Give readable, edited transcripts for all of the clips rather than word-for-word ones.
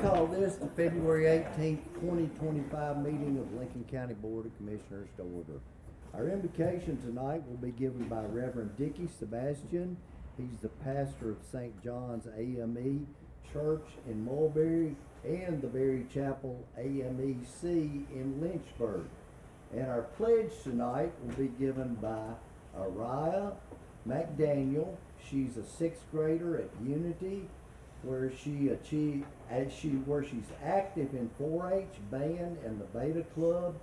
call this the February 18th, 2025 meeting of Lincoln County Board of Commissioners to order. Our invocation tonight will be given by Reverend Dickie Sebastian. He's the pastor of St. John's AME Church in Mulberry and the Berry Chapel AMEC in Lynchburg. And our pledge tonight will be given by Araya McDaniel. She's a sixth grader at Unity, where she's active in 4-H band and the Beta Club.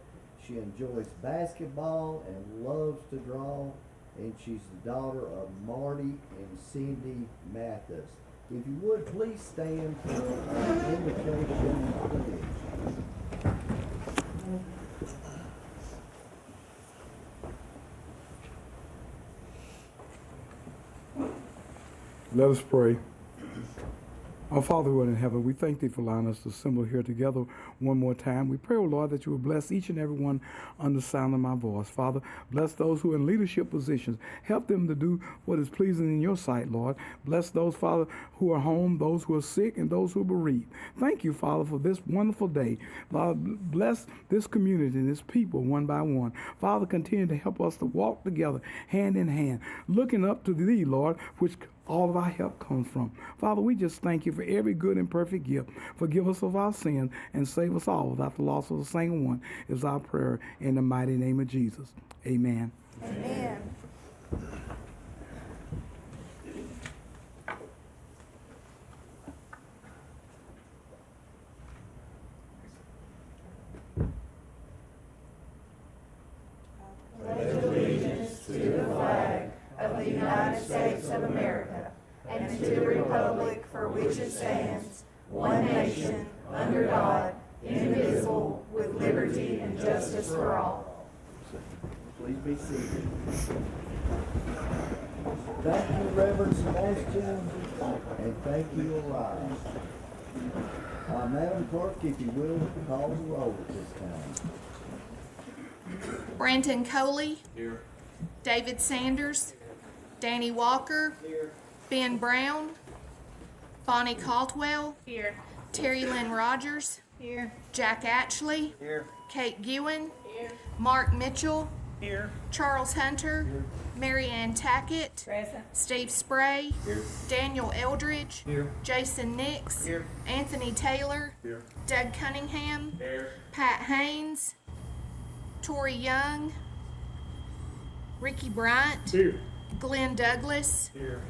She enjoys basketball and loves to draw, and she's the daughter of Marty and Cindy Mathis. If you would, please stand for our invocation pledge. Let us pray. Our Father who art in heaven, we thank thee for allowing us to assemble here together one more time. We pray, O Lord, that you will bless each and every one under the sound of my voice. Father, bless those who are in leadership positions. Help them to do what is pleasing in your sight, Lord. Bless those, Father, who are home, those who are sick, and those who are bereaved. Thank you, Father, for this wonderful day. Father, bless this community and this people one by one. Father, continue to help us to walk together hand in hand, looking up to thee, Lord, which all of our help comes from. Father, we just thank you for every good and perfect gift. Forgive us of our sins and save us all without the loss of a single one, is our prayer in the mighty name of Jesus. Amen. Amen. Pledge allegiance to the flag of the United States of America and to the republic for which it stands, one nation, under God, indivisible, with liberty and justice for all. Please be seated. Thank you, Reverend Sebastian, and thank you, Araya. Madam Clerk, if you will, call the roll at this time. Brandon Coley. Here. David Sanders. Danny Walker. Here. Ben Brown. Bonnie Caldwell. Here. Terry Lynn Rogers. Here. Jack Atchley. Here. Kate Gewen. Here. Mark Mitchell. Here. Charles Hunter. Mary Ann Tackett. Present. Steve Spray. Here. Daniel Eldridge. Here. Jason Nix. Here. Anthony Taylor. Here. Doug Cunningham. Here. Pat Haynes. Tori Young. Ricky Bryant. Here. Glenn Douglas. Here.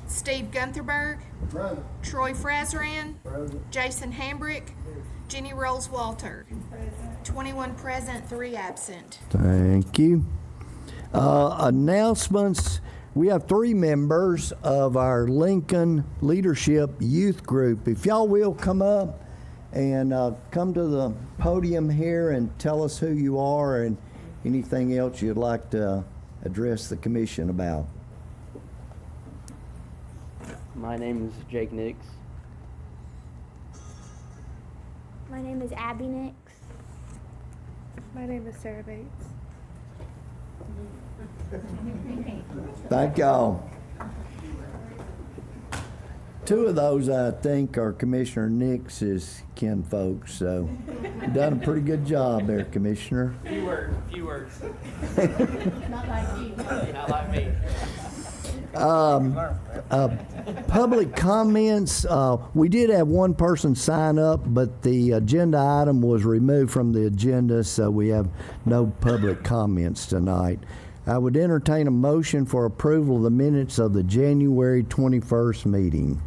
Steve Guntherberg. Present. Troy Frazran. Present. Jason Hambrick. Jenny Rolls Walter. 21 present, 3 absent. Thank you. Announcements. We have 3 members of our Lincoln Leadership Youth Group. If y'all will come up and come to the podium here and tell us who you are and anything else you'd like to address the commission about. My name is Jake Nix. My name is Abby Nix. My name is Sarah Bates. Thank y'all. 2 of those, I think, are Commissioner Nix's kin folks, so you've done a pretty good job there, Commissioner. Few words. Not like you. Not like me. Public comments, we did have one person sign up, but the agenda item was removed from the agenda, so we have no public comments tonight. I would entertain a motion for approval of the minutes of the January 21st meeting.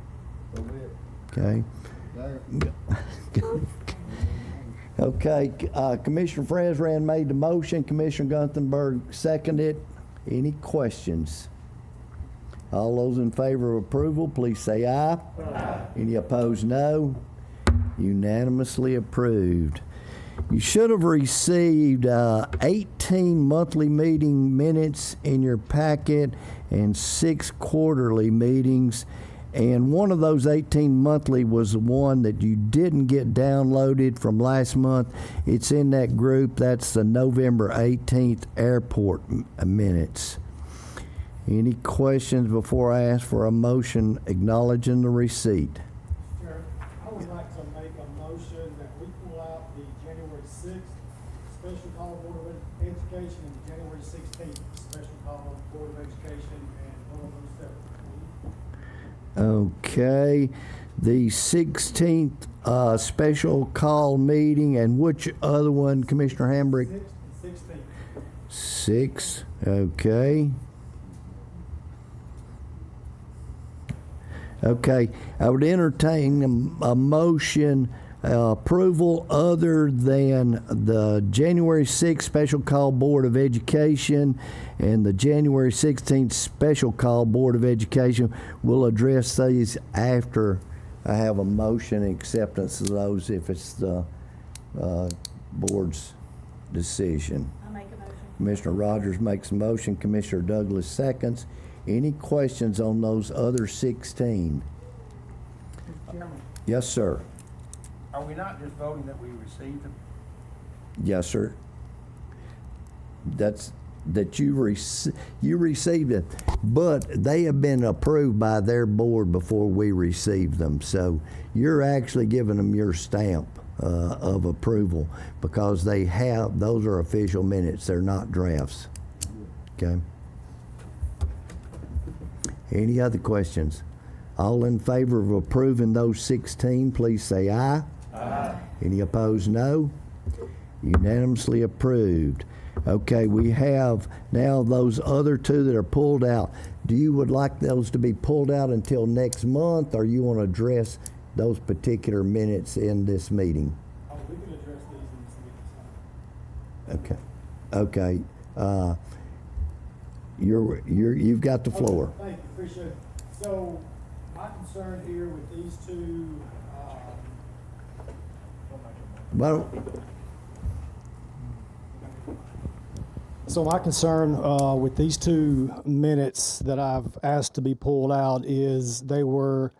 Okay. Okay, Commissioner Frazran made the motion, Commissioner Gunthenberg seconded. Any questions? All those in favor of approval, please say aye. Aye. Any opposed, no. Unanimously approved. You should have received 18 monthly meeting minutes in your packet and 6 quarterly meetings. And one of those 18 monthly was the one that you didn't get downloaded from last month. It's in that group. That's the November 18th airport minutes. Any questions before I ask for a motion acknowledging the receipt? Sure. I would like to make a call Board of Education and January 16th, special call Board of Education, and one of those separate. Okay, the 16th special call meeting, and which other one, Commissioner Hambrick? 16th. 6, okay. Okay, I would entertain a motion approval other than the January 6th Special Call Board of Education and the January 16th Special Call Board of Education. We'll address these after I have a motion and acceptance of those if it's the board's decision. I'll make a motion. Commissioner Rogers makes a motion, Commissioner Douglas seconds. Any questions on those other 16? Mr. Chairman, Yes, sir. are we not just voting that we received them? Yes, sir. That you received it, but they have been approved by their board before we received them. So you're actually giving them your stamp of approval because those are official minutes. They're not drafts. Okay. Any other questions? All in favor of approving those 16, please say aye. Aye. Any opposed, no. Unanimously approved. Okay, we have now those other two that are pulled out. Do you would like those to be pulled out until next month, or you want to address those particular minutes in this meeting? Oh, we can address these in this meeting. Okay. You've got the floor. Okay, thank you, appreciate it. So, my concern here with these two, Well, So my concern with these two minutes that I've asked to be pulled out is they were,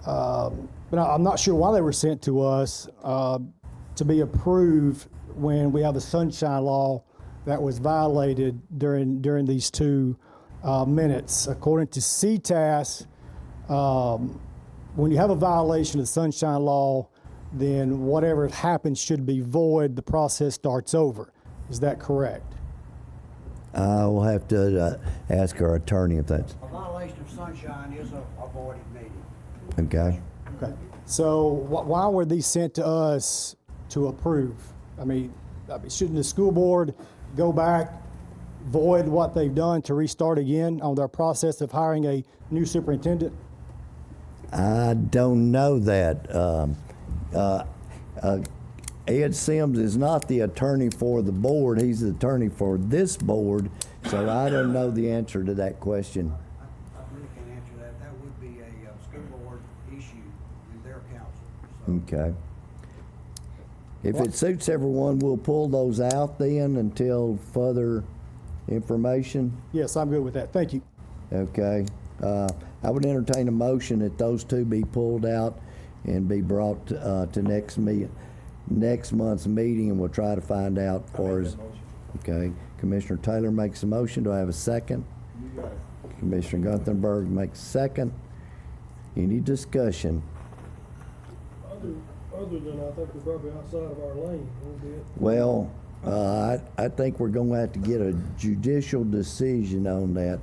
but I'm not sure why they were sent to us to be approved when we have a sunshine law that was violated during these two minutes. According to CTAS, when you have a violation of the sunshine law, then whatever happens should be void. The process starts over. Is that correct? I will have to ask our attorney if that's A violation of sunshine is a voided meeting. okay. Okay. So why were these sent to us to approve? I mean, shouldn't the school board go back, void what they've done to restart again on their process of hiring a new superintendent? I don't know that. Ed Sims is not the attorney for the board. He's the attorney for this board, so I don't know the answer to that question. I really can't answer that. That would be a school board issue with their council. So Okay. If it suits everyone, we'll pull those out then until further information. Yes, I'm good with that. Thank you. Okay. I would entertain a motion that those two be pulled out and be brought to next month's meeting, and we'll try to find out okay. Commissioner Taylor makes a motion. Do I have a second? You got it. Commissioner Gunthenberg makes a second. Any discussion? Other than I think we're probably outside of our lane a little bit. Well, I think we're going to have to get a judicial decision on that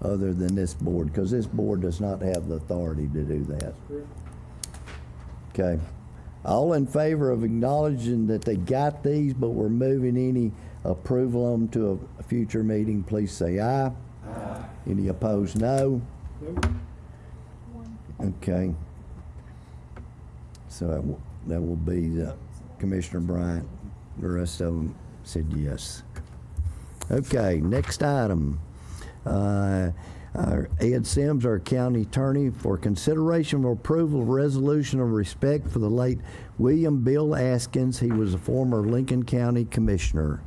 other than this board, because this board does not have the authority to do that. Correct. Okay. All in favor of acknowledging that they got these, but we're moving any approval of them to a future meeting, please say aye. Aye. Any opposed, no. Nope. Okay. So that will be Commissioner Bryant. The rest of them said yes. Okay, next item. Ed Sims, our county attorney, for consideration of approval of resolution of respect for the late William Bill Askins. He was a former Lincoln County Commissioner.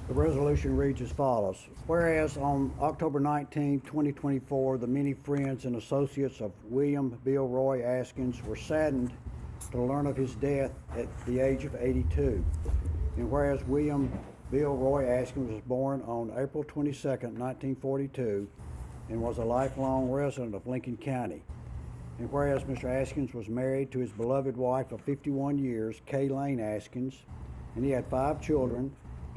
the resolution reads as follows. Whereas on October 19, 2024, the many friends and associates of William Bill Roy Askins were saddened to learn of his death at the age of 82. And whereas William Bill Roy Askins was born on April 22, 1942, and was a lifelong resident of Lincoln County. And whereas Mr. Askins was married to his beloved wife of 51 years, Kay Lane Askins, and he had 5 children: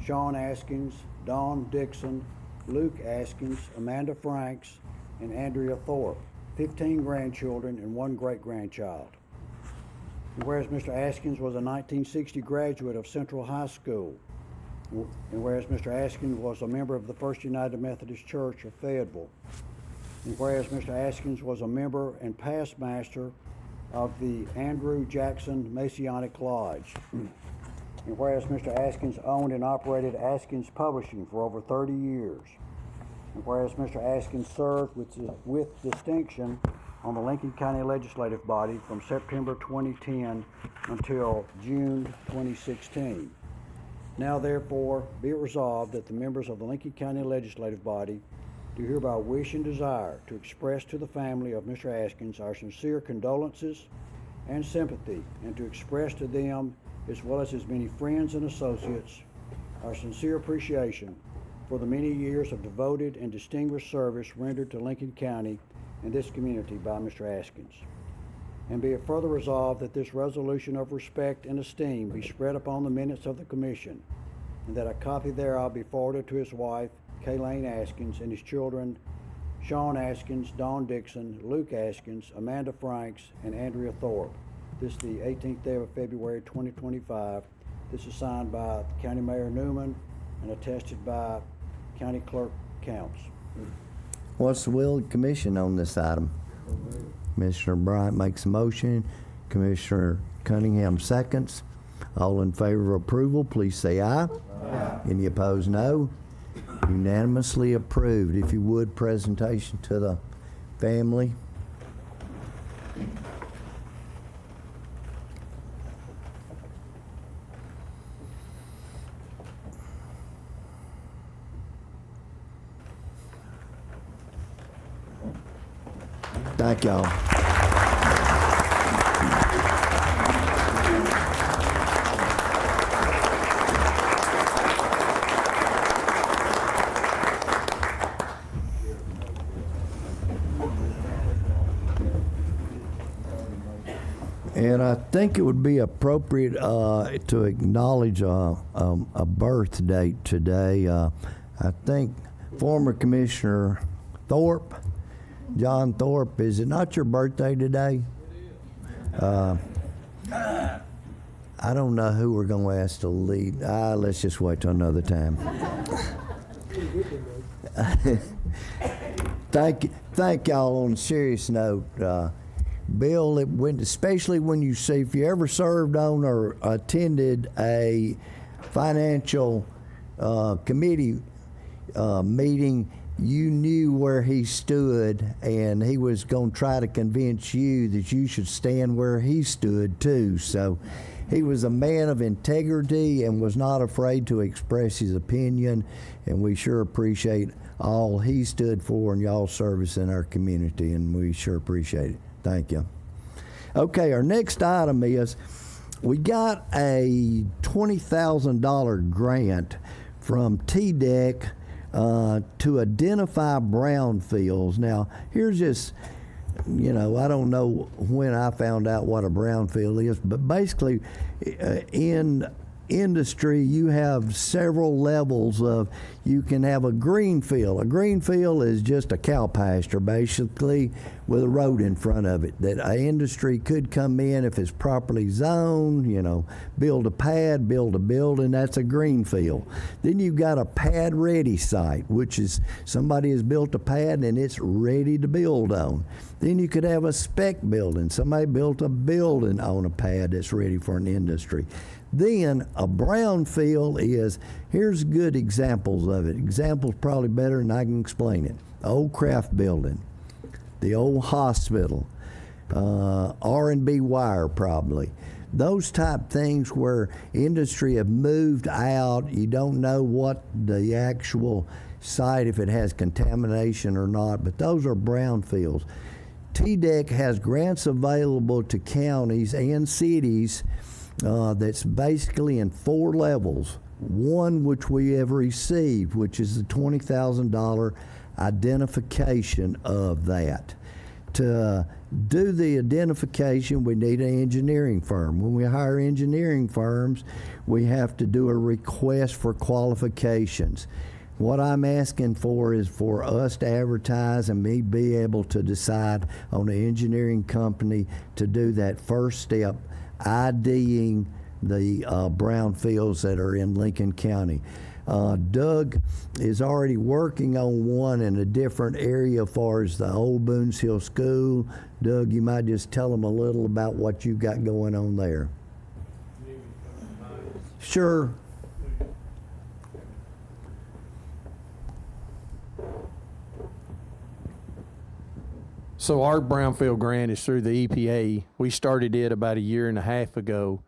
Sean Askins, Dawn Dixon, Luke Askins, Amanda Franks, and Andrea Thorpe, 15 grandchildren and 1 great-grandchild. And whereas Mr. Askins was a 1960 graduate of Central High School, and whereas Mr. Askins was a member of the First United Methodist Church of Fayetteville, and whereas Mr. Askins was a member and past master of the Andrew Jackson Masonic Lodge, and whereas Mr. Askins owned and operated Askins Publishing for over 30 years, and whereas Mr. Askins served with distinction on the Lincoln County Legislative Body from September 2010 until June 2016. Now therefore be it resolved that the members of the Lincoln County Legislative Body do hereby wish and desire to express to the family of Mr. Askins our sincere condolences and sympathy, and to express to them, as well as his many friends and associates, our sincere appreciation for the many years of devoted and distinguished service rendered to Lincoln County and this community by Mr. Askins. And be it further resolved that this resolution of respect and esteem be spread upon the minutes of the Commission, and that a copy thereof be forwarded to his wife, Kayleen Askins, and his children, Sean Askins, Dawn Dixon, Luke Askins, Amanda Franks, and Andrea Thorpe. This is the 18th day of February 2025. This is signed by County Mayor Newman and attested by County Clerk Counts. What's the will of the commission on this item? Commissioner Bryant makes a motion. Commissioner Cunningham seconds. All in favor of approval, please say aye. Aye. Any opposed, no. Unanimously approved. If you would, presentation to the family. Thank y'all. And I think it would be appropriate to acknowledge a birth date today. I think former Commissioner Thorpe, John Thorpe, is it not your birthday today? I don't know who we're going to ask to lead. Let's just wait till another time. Thank y'all. On a serious note, Bill, especially when you see, if you ever served on or attended a financial committee meeting, you knew where he stood, and he was going to try to convince you that you should stand where he stood too. So he was a man of integrity and was not afraid to express his opinion, and we sure appreciate all he stood for and y'all's service in our community, and we sure appreciate it. Thank you. Okay, our next item is we got a $20,000 grant from TDEC to identify brownfields. Now, here's just, I don't know when I found out what a brownfield is, but basically in industry you have several levels of, you can have a green field. A green field is just a cow pasture basically with a road in front of it that an industry could come in if it's properly zoned, build a pad, build a building. That's a green field. Then you've got a pad ready site, which is somebody has built a pad and it's ready to build on. Then you could have a spec building. Somebody built a building on a pad that's ready for an industry. Then a brownfield is, here's good examples of it. Examples probably better than I can explain it. The old craft building, the old hospital, R&B wire probably. Those type things where industry have moved out, you don't know what the actual site, if it has contamination or not, but those are brownfields. TDEC has grants available to counties and cities that's basically in 4 levels. One which we have received, which is the $20,000 identification of that. To do the identification, we need an engineering firm. When we hire engineering firms, we have to do a request for qualifications. What I'm asking for is for us to advertise and me be able to decide on an engineering company to do that first step, IDing the brownfields that are in Lincoln County. Doug is already working on one in a different area as far as the old Boones Hill School. Doug, you might just tell them a little about what you've got going on there. Sure. So our brownfield grant is through the EPA. We started it about a year and a half ago,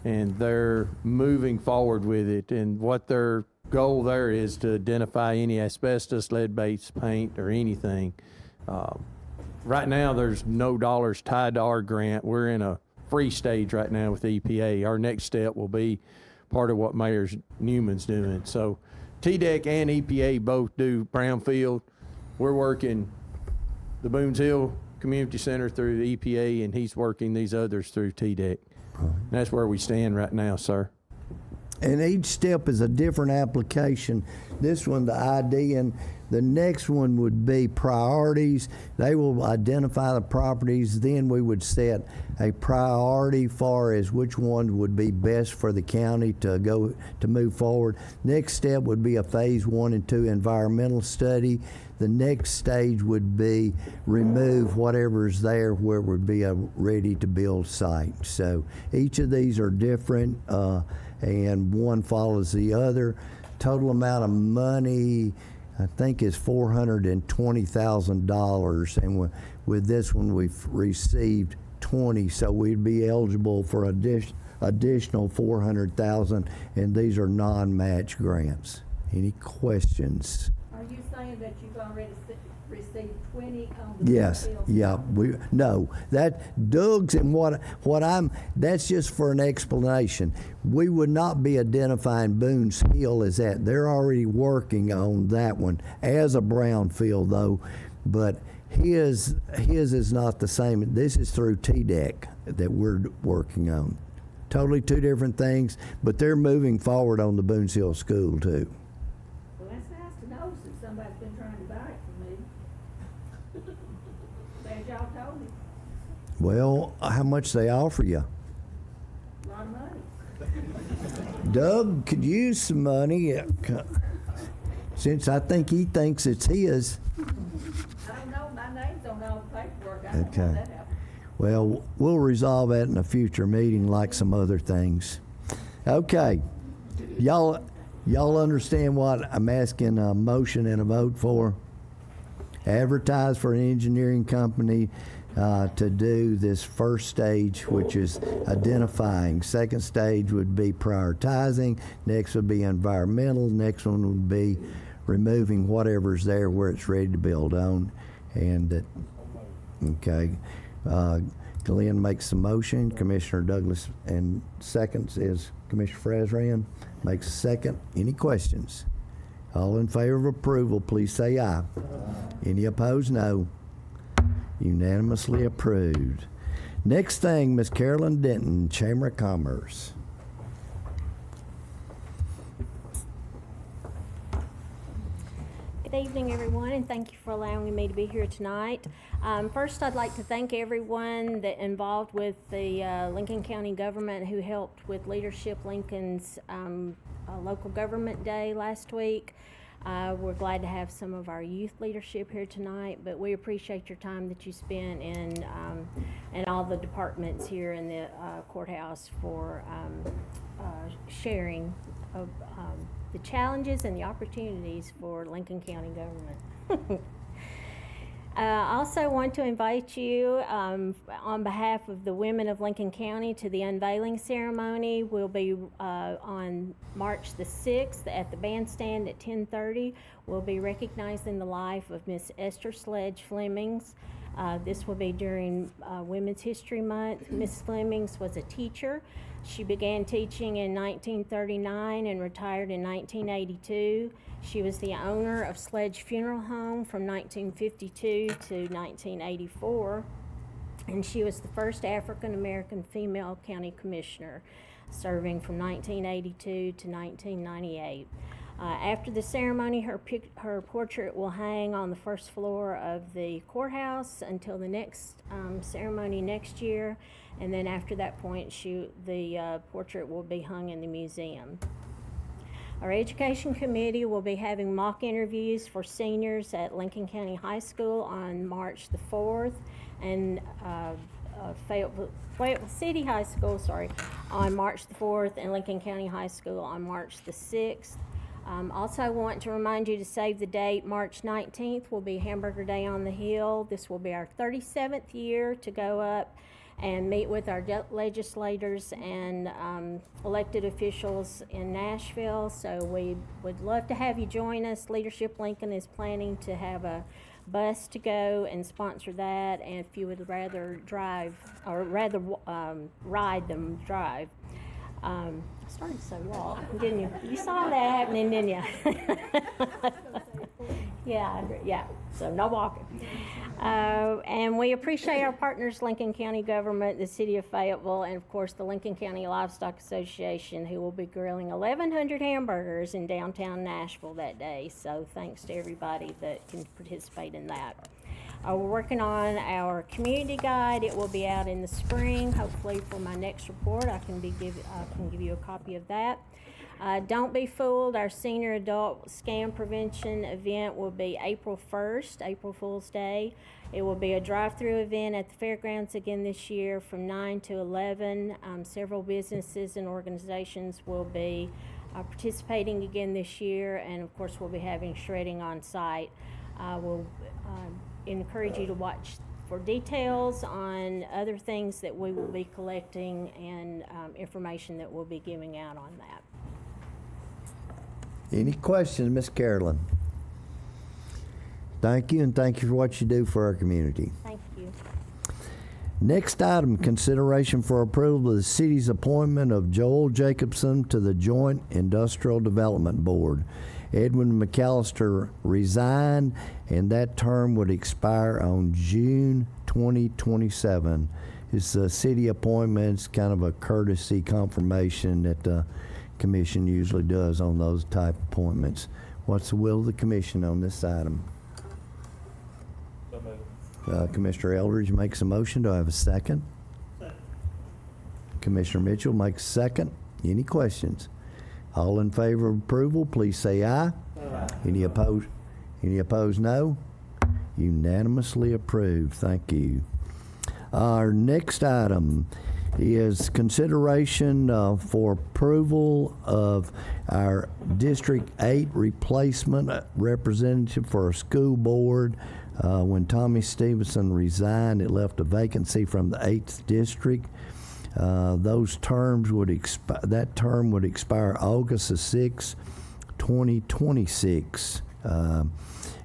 and they're moving forward with it. And what their goal there is to identify any asbestos, lead-based paint, or anything. Right now, there's no dollars tied to our grant. We're in a free stage right now with the EPA. Our next step will be part of what Mayor Newman's doing. So TDEC and EPA both do brownfield. We're working the Boones Hill Community Center through the EPA, and he's working these others through TDEC. That's where we stand right now, sir. And each step is a different application. This one, the ID, and the next one would be priorities. They will identify the properties, then we would set a priority far as which one would be best for the county to move forward. Next step would be a phase 1 and 2 environmental study. The next stage would be remove whatever's there where it would be a ready to build site. So each of these are different, and one follows the other. Total amount of money, I think, is $420,000, and with this one we've received 20, so we'd be eligible for additional 400,000, and these are non-match grants. Any questions? Are you saying that you've already received 20 on the Yes, bill? yeah, no, that Doug's and what that's just for an explanation. We would not be identifying Boones Hill as that. They're already working on that one as a brownfield though, but his is not the same. This is through TDEC that we're working on. Totally two different things, but they're moving forward on the Boones Hill School too. Well, that's nice to know since somebody's been trying to buy it from me. Glad y'all told me. Well, how much they offer you? A lot of money. Doug could use some money, since I think he thinks it's his. I don't know, my name's on all the paperwork. I don't know Okay. how that happened. Well, we'll resolve that in a future meeting like some other things. Okay. Y'all understand what I'm asking a motion and a vote for? Advertise for an engineering company to do this first stage, which is identifying. Second stage would be prioritizing. Next would be environmental. Next one would be removing whatever's there where it's ready to build on. And okay. Glenn makes the motion. Commissioner Douglas, and seconds is Commissioner Fresran makes a second. Any questions? All in favor of approval, please say aye. Any opposed, no. Unanimously approved. Next thing, Ms. Carolyn Denton, Chamber of Commerce. Good evening, everyone, and thank you for allowing me to be here tonight. First, I'd like to thank everyone that involved with the Lincoln County government who helped with Leadership Lincoln's local government day last week. We're glad to have some of our youth leadership here tonight, but we appreciate your time that you spent in and all the departments here in the courthouse for sharing of the challenges and the opportunities for Lincoln County government. I also want to invite you on behalf of the women of Lincoln County to the unveiling ceremony. We'll be on March the 6th at the bandstand at 10:30. We'll be recognizing the life of Miss Esther Sledge Flemings. This will be during Women's History Month. Miss Flemings was a teacher. She began teaching in 1939 and retired in 1982. She was the owner of Sledge Funeral Home from 1952 to 1984. And she was the first African-American female county commissioner, serving from 1982 to 1998. After the ceremony, her portrait will hang on the first floor of the courthouse until the next ceremony next year, and then after that point, the portrait will be hung in the museum. Our education committee will be having mock interviews for seniors at Lincoln County High School on March the 4th, and Fayetteville City High School, on March the 4th, and Lincoln County High School on March the 6th. Also want to remind you to save the date. March 19th will be Hamburger Day on the Hill. This will be our 37th year to go up and meet with our legislators and elected officials in Nashville. So we would love to have you join us. Leadership Lincoln is planning to have a bus to go and sponsor that, and if you would rather drive, or rather ride than drive. I started to say walk, didn't you? You saw that happening, didn't you? Yeah, so no walking. And we appreciate our partners, Lincoln County Government, the City of Fayetteville, and of course the Lincoln County Livestock Association, who will be grilling 1,100 hamburgers in downtown Nashville that day. So thanks to everybody that can participate in that. We're working on our community guide. It will be out in the spring. Hopefully for my next report, I can give you a copy of that. Don't be fooled. Our senior adult scam prevention event will be April 1st, April Fool's Day. It will be a drive-through event at the fairgrounds again this year from 9 to 11. Several businesses and organizations will be participating again this year, and of course we'll be having shredding on site. We'll encourage you to watch for details on other things that we will be collecting and information that we'll be giving out on that. Any questions, Ms. Carolyn? Thank you, and thank you for what you do for our community. Thank you. Next item, consideration for approval of the city's appointment of Joel Jacobson to the Joint Industrial Development Board. Edwin McAllister resigned, and that term would expire on June 2027. It's a city appointment. It's kind of a courtesy confirmation that the commission usually does on those type appointments. What's the will of the commission on this item? Commissioner Eldridge makes a motion. Do I have a second? Commissioner Mitchell makes a second. Any questions? All in favor of approval, please say aye. Aye. Any opposed? Any opposed, no. Unanimously approved. Thank you. Our next item is consideration for approval of our District 8 replacement representative for our school board. When Tommy Stevenson resigned, it left a vacancy from the 8th district. Those terms would expire. That term would expire August the 6th, 2026, and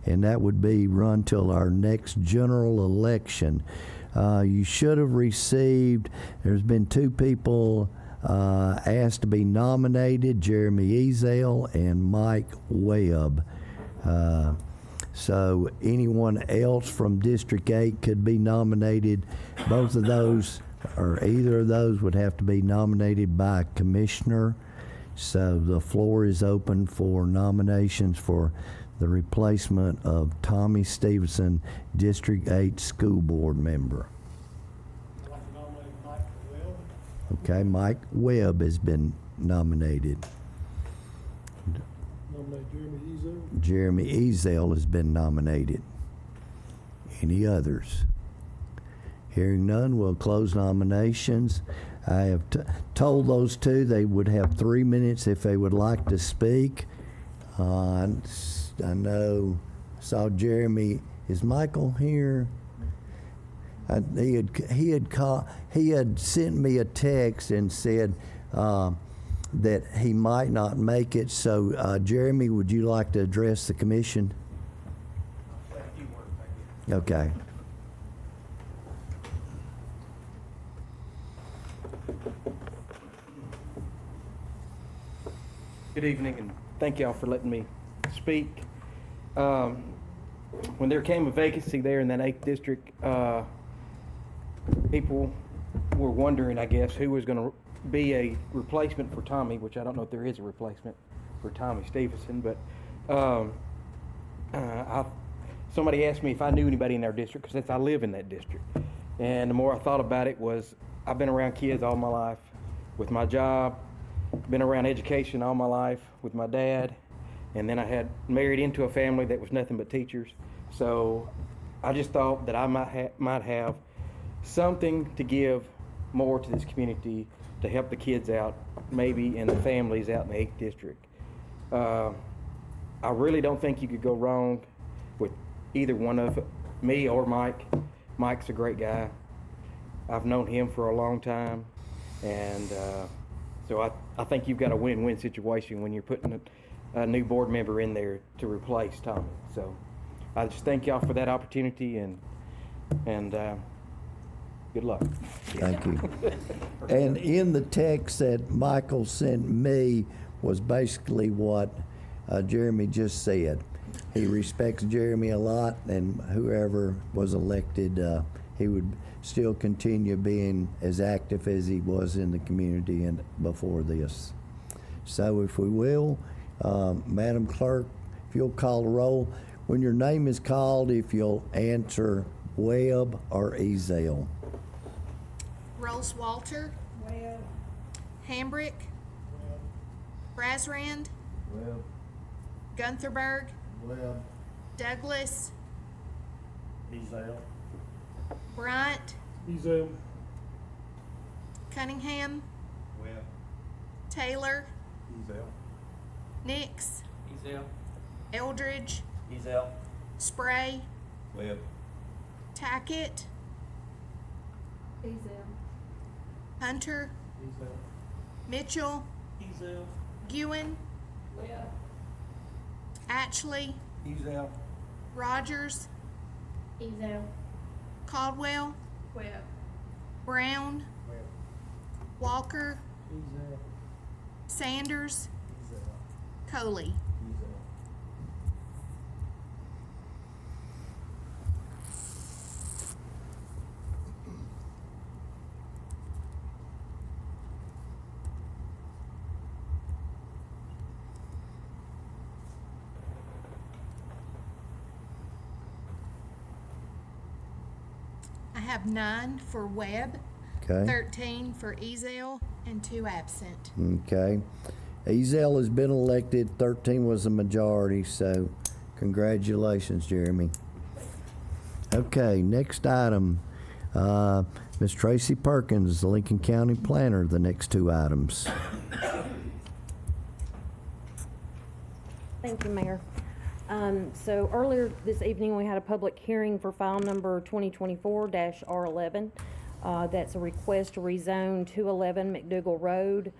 that would be run till our next general election. You should have received. There's been 2 people asked to be nominated: Jeremy Ezel and Mike Webb. So anyone else from District 8 could be nominated. Both of those, or either of those, would have to be nominated by a commissioner. So the floor is open for nominations for the replacement of Tommy Stevenson, District 8 school board member. I'd like to nominate Mike Webb. Okay, Mike Webb has been nominated. Nominate Jeremy Ezel. Jeremy Ezel has been nominated. Any others? Hearing none, we'll close nominations. I have told those 2 they would have 3 minutes if they would like to speak. I saw Jeremy. Is Michael here? He had sent me a text and said that he might not make it. So, Jeremy, would you like to address the commission? Okay. Good evening, and thank y'all for letting me speak. When there came a vacancy there in that 8th district, people were wondering, I guess, who was going to be a replacement for Tommy, which I don't know if there is a replacement for Tommy Stevenson, but somebody asked me if I knew anybody in our district, because I live in that district. And the more I thought about it was, I've been around kids all my life with my job, been around education all my life with my dad, and then I had married into a family that was nothing but teachers. So I just thought that I might have something to give more to this community to help the kids out, maybe, and the families out in the 8th district. I really don't think you could go wrong with either one of me or Mike. Mike's a great guy. I've known him for a long time, and so I think you've got a win-win situation when you're putting a new board member in there to replace Tommy. So I just thank y'all for that opportunity, and good luck. Thank you. And in the text that Michael sent me was basically what Jeremy just said. He respects Jeremy a lot, and whoever was elected, he would still continue being as active as he was in the community and before this. So if we will, Madam Clerk, if you'll call the roll. When your name is called, if you'll answer Webb or Ezell. Rolls Walter. Webb. Hambrick. Brasrand. Webb. Guntherberg. Webb. Douglas. Ezell. Bryant. Ezell. Cunningham. Webb. Taylor. Ezell. Nix. Ezell. Eldridge. Ezell. Spray. Webb. Tackett. Ezell. Hunter. Ezell. Mitchell. Ezell. Ewan. Webb. Atchley. Ezell. Rogers. Ezell. Caldwell. Webb. Brown. Webb. Walker. Ezell. Sanders. Ezell. Coley. Ezell. I have 9 for Webb, Okay. 13 for Ezell, and 2 absent. Okay. Ezell has been elected. 13 was the majority, so congratulations, Jeremy. Okay, next item. Ms. Tracy Perkins, the Lincoln County Planner, the next 2 items. Thank you, Mayor. So earlier this evening, we had a public hearing for file number 2024-R11. That's a request to rezone 211 McDougal Road,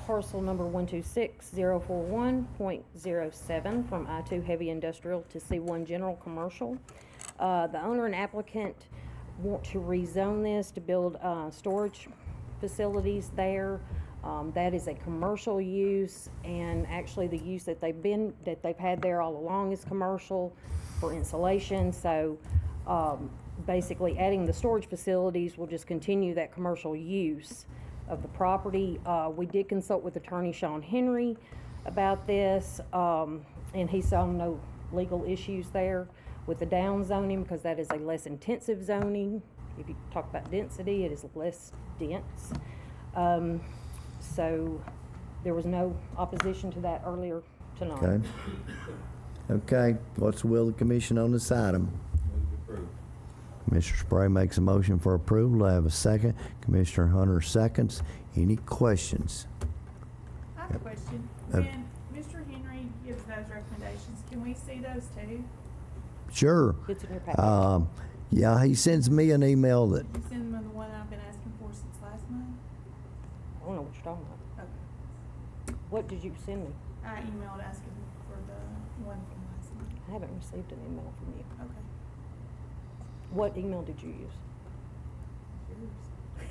parcel number 126.041.07 from I-2 Heavy Industrial to C1 General Commercial. The owner and applicant want to rezone this to build storage facilities there. That is a commercial use, and actually the use that they've had there all along is commercial for insulation. So basically adding the storage facilities will just continue that commercial use of the property. We did consult with Attorney Sean Henry about this, and he saw no legal issues there with the down zoning, because that is a less intensive zoning. If you talk about density, it is less dense. So there was no opposition to that earlier tonight. Okay. Okay, what's the will of the commission on this item? Commissioner Spray makes a motion for approval. Do I have a second? Commissioner Hunter seconds. Any questions? I have a question. When Mr. Henry gives those recommendations, can we see those too? Sure. It's in your packet. Yeah, he sends me an email that, You send them the one I've been asking for since last month? I don't know what you're talking about. Okay. What did you send me? I emailed asking for the one from last month. I haven't received an email from you. Okay. What email did you use?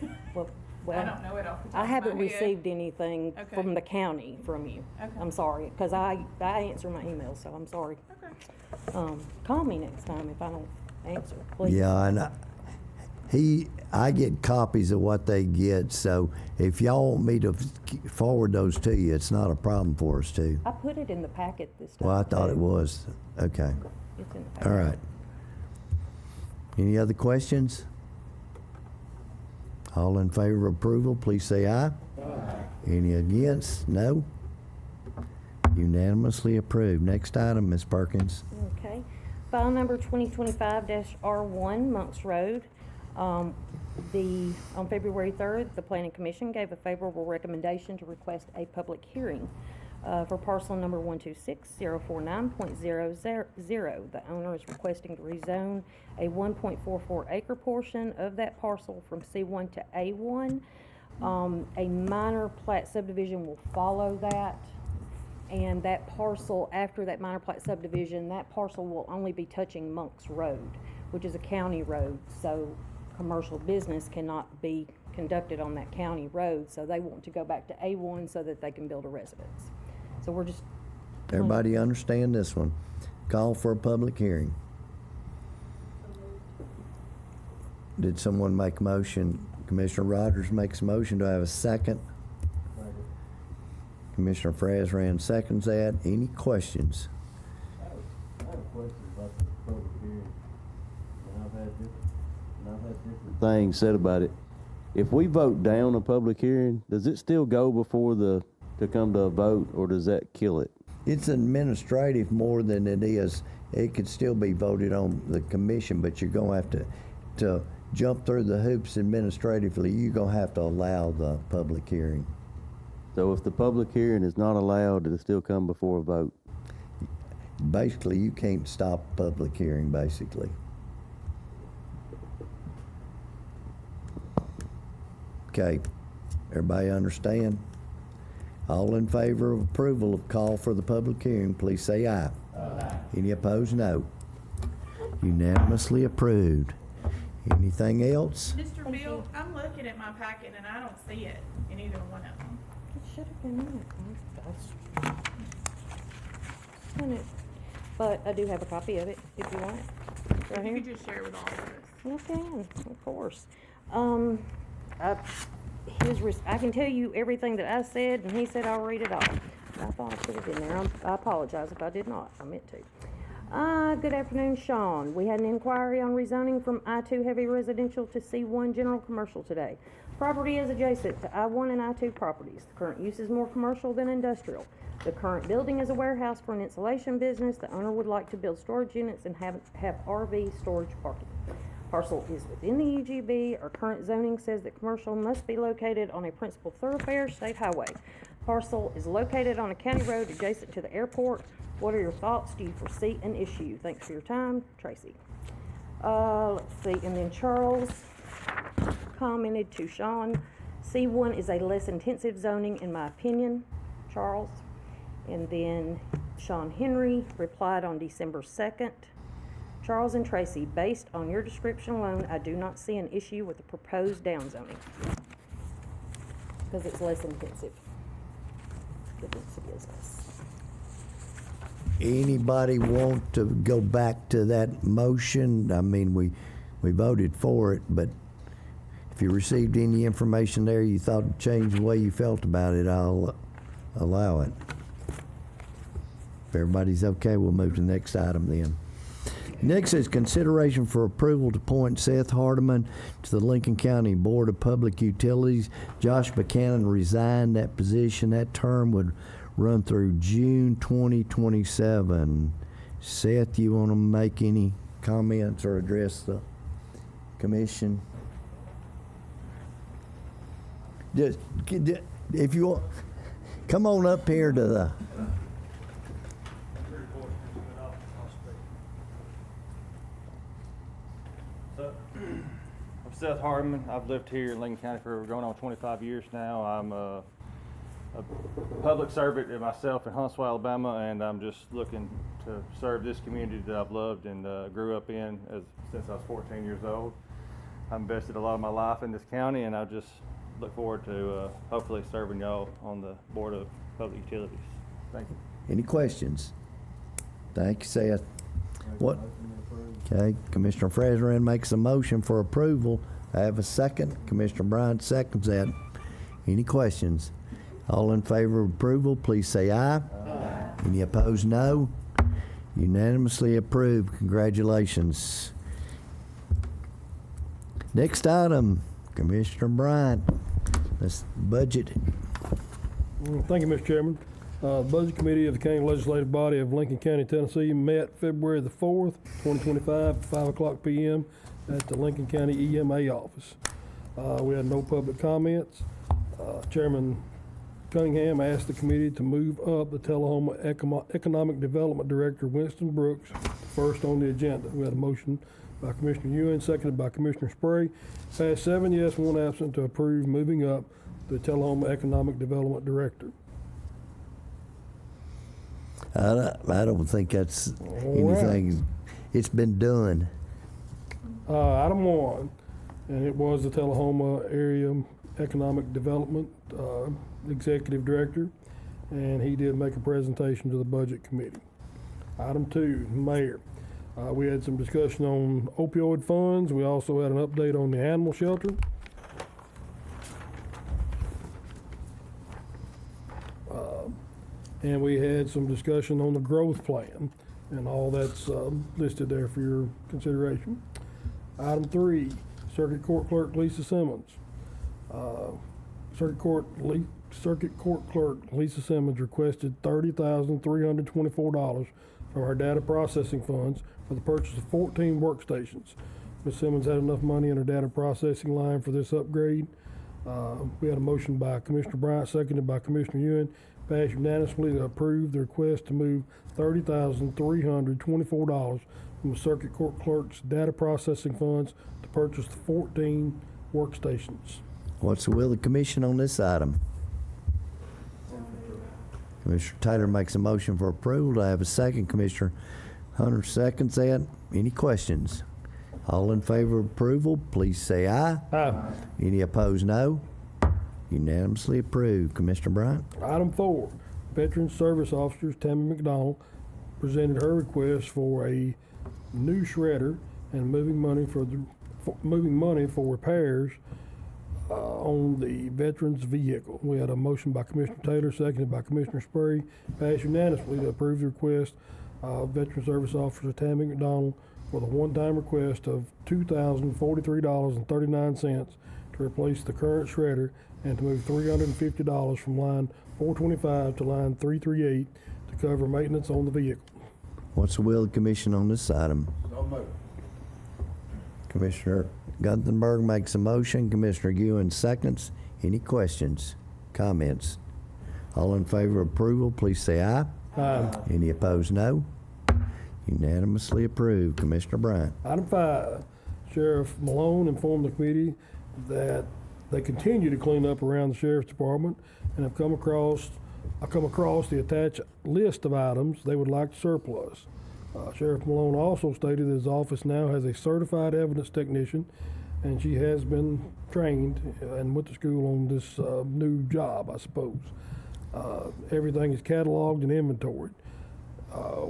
Yours. Well, I don't know it off the top I of haven't my head. received anything Okay. from the county from you. Okay. I'm sorry, because I answer my emails, so I'm sorry. Okay. Call me next time if I don't answer, please. Yeah, and I get copies of what they get, so if y'all want me to forward those to you, it's not a problem for us to. I put it in the packet this time. Well, I thought it too. was. Okay. It's in the packet. All right. Any other questions? All in favor of approval, please say aye. Aye. Any against? No? Unanimously approved. Next item, Ms. Perkins. Okay. File number 2025-R1, Monks Road. On February 3rd, the Planning Commission gave a favorable recommendation to request a public hearing for parcel number 126-049.00. The owner is requesting to rezone a 1.44 acre portion of that parcel from C1 to A1. A minor plat subdivision will follow that. And that parcel, after that minor plat subdivision, that parcel will only be touching Monks Road, which is a county road. So commercial business cannot be conducted on that county road. So they want to go back to A1 so that they can build a residence. So we're just. Everybody understand this one? Call for a public hearing. Did someone make a motion? Commissioner Rogers makes a motion. Do I have a second? Commissioner Frazran seconds that. Any questions? I have a question about the public hearing, and I've had different things said about it. If we vote down a public hearing, does it still go before to come to a vote, or does that kill it? It's administrative more than it is. It could still be voted on the commission, but you're gonna have to jump through the hoops administratively. You're gonna have to allow the public hearing. So if the public hearing is not allowed, it'll still come before a vote? Basically, you can't stop a public hearing, basically. Okay, everybody understand? All in favor of approval of call for the public hearing, please say aye. Aye. Any opposed, no. Unanimously approved. Anything else? Mr. Bill, I'm looking at my packet and I don't see it in either one of them. It should have been in it. But I do have a copy of it if you want it. Right If here. you could just share with all of us. You can, of course. I can tell you everything that I said, and he said I'll read it all. I thought I put it in there. I apologize if I did not. I meant to. Good afternoon, Sean. We had an inquiry on rezoning from I-2 heavy residential to C1 general commercial today. Property is adjacent to I-1 and I-2 properties. The current use is more commercial than industrial. The current building is a warehouse for an insulation business. The owner would like to build storage units and have RV storage parking. Parcel is within the UGB. Our current zoning says that commercial must be located on a principal thoroughfare, state highway. Parcel is located on a county road adjacent to the airport. What are your thoughts? Do you foresee an issue? Thanks for your time, Tracy. Let's see, and then Charles commented to Sean, C1 is a less intensive zoning in my opinion, Charles. And then Sean Henry replied on December 2nd. Charles and Tracy, based on your description alone, I do not see an issue with the proposed downzoning because it's less intensive. It's a business. Anybody want to go back to that motion? I mean, we voted for it, but if you received any information there you thought would change the way you felt about it, I'll allow it. If everybody's okay, we'll move to the next item then. Next is consideration for approval to appoint Seth Hardiman to the Lincoln County Board of Public Utilities. Josh Buchanan resigned that position. That term would run through June 2027. Seth, you want to make any comments or address the commission? Just, if you want, come on up here to the... I'm Seth Hardiman. I've lived here in Lincoln County for going on 25 years now. I'm a public servant myself in Huntsville, Alabama, and I'm just looking to serve this community that I've loved and grew up in since I was 14 years old. I've invested a lot of my life in this county, and I just look forward to hopefully serving y'all on the Board of Public Utilities. Thank you. Any questions? Thank you, Seth. What? Okay, Commissioner Fresran makes a motion for approval. I have a second. Commissioner Bryant seconds that. Any questions? All in favor of approval, please say aye. Aye. Any opposed, no. Unanimously approved. Congratulations. Next item, Commissioner Bryant. That's budget. Thank you, Mr. Chairman. Budget Committee of the County Legislative Body of Lincoln County, Tennessee met February the 4th, 2025, at 5 o'clock p.m. at the Lincoln County EMA office. We had no public comments. Chairman Cunningham asked the committee to move up the Tullahoma Economic Development Director, Winston Brooks, first on the agenda. We had a motion by Commissioner Ewing, seconded by Commissioner Spray. Passed 7 yes, 1 absent to approve moving up the Tullahoma Economic Development Director. I don't think that's anything. It's been done. Item 1, and it was the Tullahoma Area Economic Development Executive Director, and he did make a presentation to the Budget Committee. Item 2, Mayor. We had some discussion on opioid funds. We also had an update on the animal shelter. And we had some discussion on the growth plan, and all that's listed there for your consideration. Item 3, Circuit Court Clerk Lisa Simmons. Circuit Court Clerk Lisa Simmons requested $30,324 from her data processing funds for the purchase of 14 workstations. Ms. Simmons had enough money in her data processing line for this upgrade. We had a motion by Commissioner Bryant, seconded by Commissioner Ewing, passed unanimously to approve the request to move $30,324 from the Circuit Court Clerk's data processing funds to purchase the 14 workstations. What's the will of the commission on this item? Commissioner Taylor makes a motion for approval. Do I have a second? Commissioner Hunter seconds that. Any questions? All in favor of approval, please say aye. Aye. Any opposed, no. Unanimously approved. Commissioner Bryant? Item 4, Veteran Service Officers Tammy McDonald presented her request for a new shredder and moving money for repairs on the veteran's vehicle. We had a motion by Commissioner Taylor, seconded by Commissioner Spray, passed unanimously to approve the request of Veteran Service Officer Tammy McDonald for the one-time request of $2,043.39 to replace the current shredder and to move $350 from line 425 to line 338 to cover maintenance on the vehicle. What's the will of the commission on this item? So moved. Commissioner Gunthenberg makes a motion. Commissioner Ewing seconds. Any questions? Comments? All in favor of approval, please say aye. Aye. Any opposed, no. Unanimously approved. Commissioner Bryant? Item 5, Sheriff Malone informed the committee that they continue to clean up around the Sheriff's Department and have come across the attached list of items they would like to surplus. Sheriff Malone also stated that his office now has a certified evidence technician, and she has been trained and went to school on this new job, I suppose. Everything is cataloged and inventoried.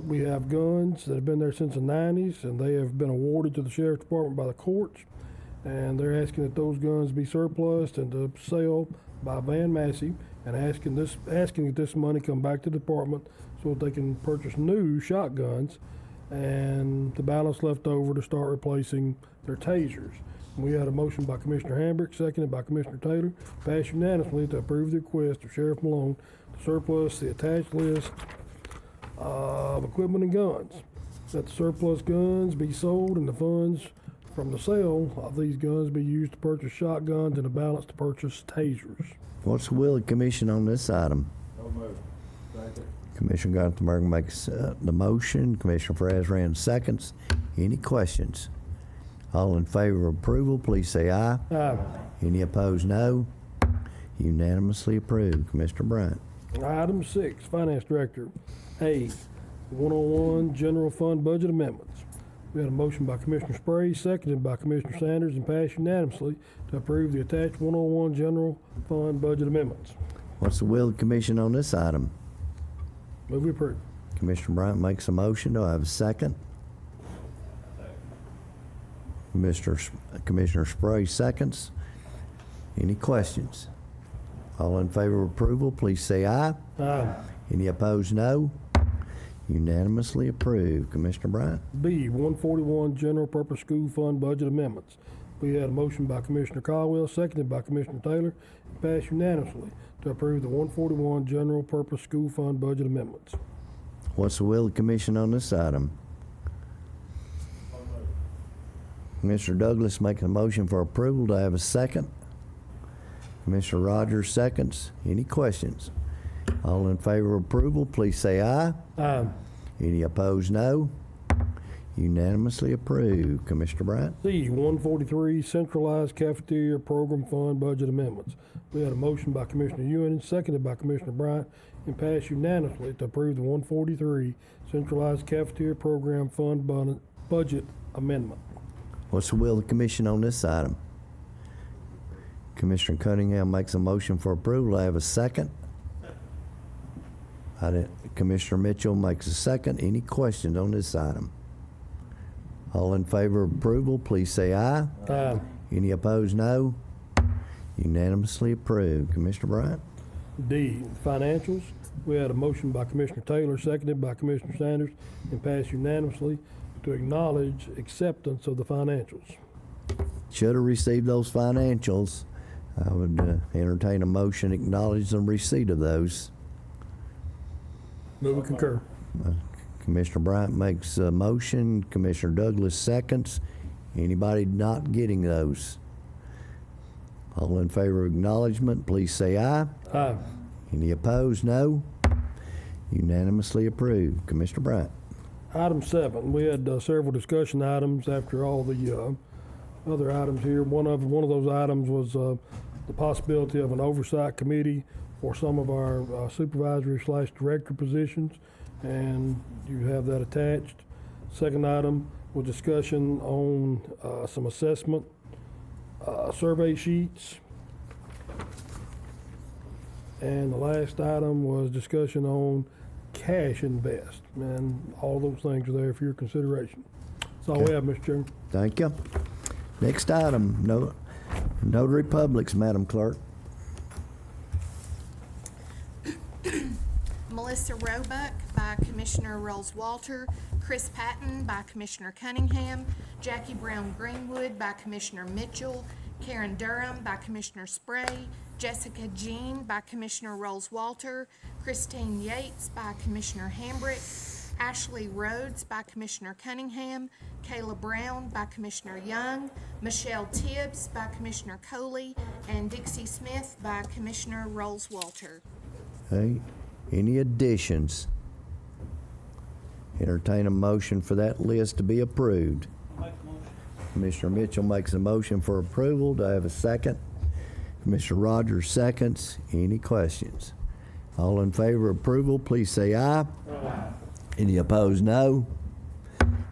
We have guns that have been there since the 90s, and they have been awarded to the Sheriff's Department by the courts, and they're asking that those guns be surplused and to sale by Van Massey, and asking that this money come back to the department so that they can purchase new shotguns and the balance left over to start replacing their tasers. We had a motion by Commissioner Hambrick, seconded by Commissioner Taylor, passed unanimously to approve the request of Sheriff Malone to surplus the attached list of equipment and guns. That the surplus guns be sold and the funds from the sale of these guns be used to purchase shotguns and the balance to purchase tasers. What's the will of the commission on this item? So moved. Second. Commissioner Gunthenberg makes the motion. Commissioner Fresran seconds. Any questions? All in favor of approval, please say aye. Aye. Any opposed, no. Unanimously approved. Commissioner Bryant? Item 6, Finance Director. A, 101 General Fund Budget Amendments. We had a motion by Commissioner Spray, seconded by Commissioner Sanders, and passed unanimously to approve the attached 101 general fund budget amendments. What's the will of the commission on this item? Move approved. Commissioner Bryant makes a motion. Do I have a second? Commissioner Spray seconds. Any questions? All in favor of approval, please say aye. Aye. Any opposed, no. Unanimously approved. Commissioner Bryant? B, 141 general purpose school fund budget amendments. We had a motion by Commissioner Caldwell, seconded by Commissioner Taylor, and passed unanimously to approve the 141 general purpose school fund budget amendments. What's the will of the commission on this item? Commissioner Douglas makes a motion for approval. Do I have a second? Commissioner Rogers seconds. Any questions? All in favor of approval, please say aye. Aye. Any opposed, no. Unanimously approved. Commissioner Bryant? C, 143 centralized cafeteria program fund budget amendments. We had a motion by Commissioner Ewing, seconded by Commissioner Bryant, and passed unanimously to approve the 143 centralized cafeteria program fund budget amendment. What's the will of the commission on this item? Commissioner Cunningham makes a motion for approval. I have a second. Commissioner Mitchell makes a second. Any questions on this item? All in favor of approval, please say aye. Aye. Any opposed, no. Unanimously approved. Commissioner Bryant? D, financials. We had a motion by Commissioner Taylor, seconded by Commissioner Sanders, and passed unanimously to acknowledge acceptance of the financials. Should have received those financials. I would entertain a motion to acknowledge the receipt of those. Move and concur. Commissioner Bryant makes a motion. Commissioner Douglas seconds. Anybody not getting those? All in favor of acknowledgement, please say aye. Aye. Any opposed, no. Unanimously approved. Commissioner Bryant? Item 7, we had several discussion items after all the other items here. One of those items was the possibility of an oversight committee for some of our supervisory/director positions, and you have that attached. Second item was discussion on some assessment survey sheets. And the last item was discussion on cash invest, and all those things are there for your consideration. That's all we have, Mr. Chairman. Thank you. Next item, notary publics, Madam Clerk. Melissa Roebuck by Commissioner Rolls-Walter, Chris Patton by Commissioner Cunningham, Jackie Brown Greenwood by Commissioner Mitchell, Karen Durham by Commissioner Spray, Jessica Jean by Commissioner Rolls-Walter, Christine Yates by Commissioner Hambrick, Ashley Rhodes by Commissioner Cunningham, Kayla Brown by Commissioner Young, Michelle Tibbs by Commissioner Coley, and Dixie Smith by Commissioner Rolls-Walter. Okay. Any additions? Entertain a motion for that list to be approved. Commissioner Mitchell makes a motion for approval. Do I have a second? Commissioner Rogers seconds. Any questions? All in favor of approval, please say aye. Aye. Any opposed, no.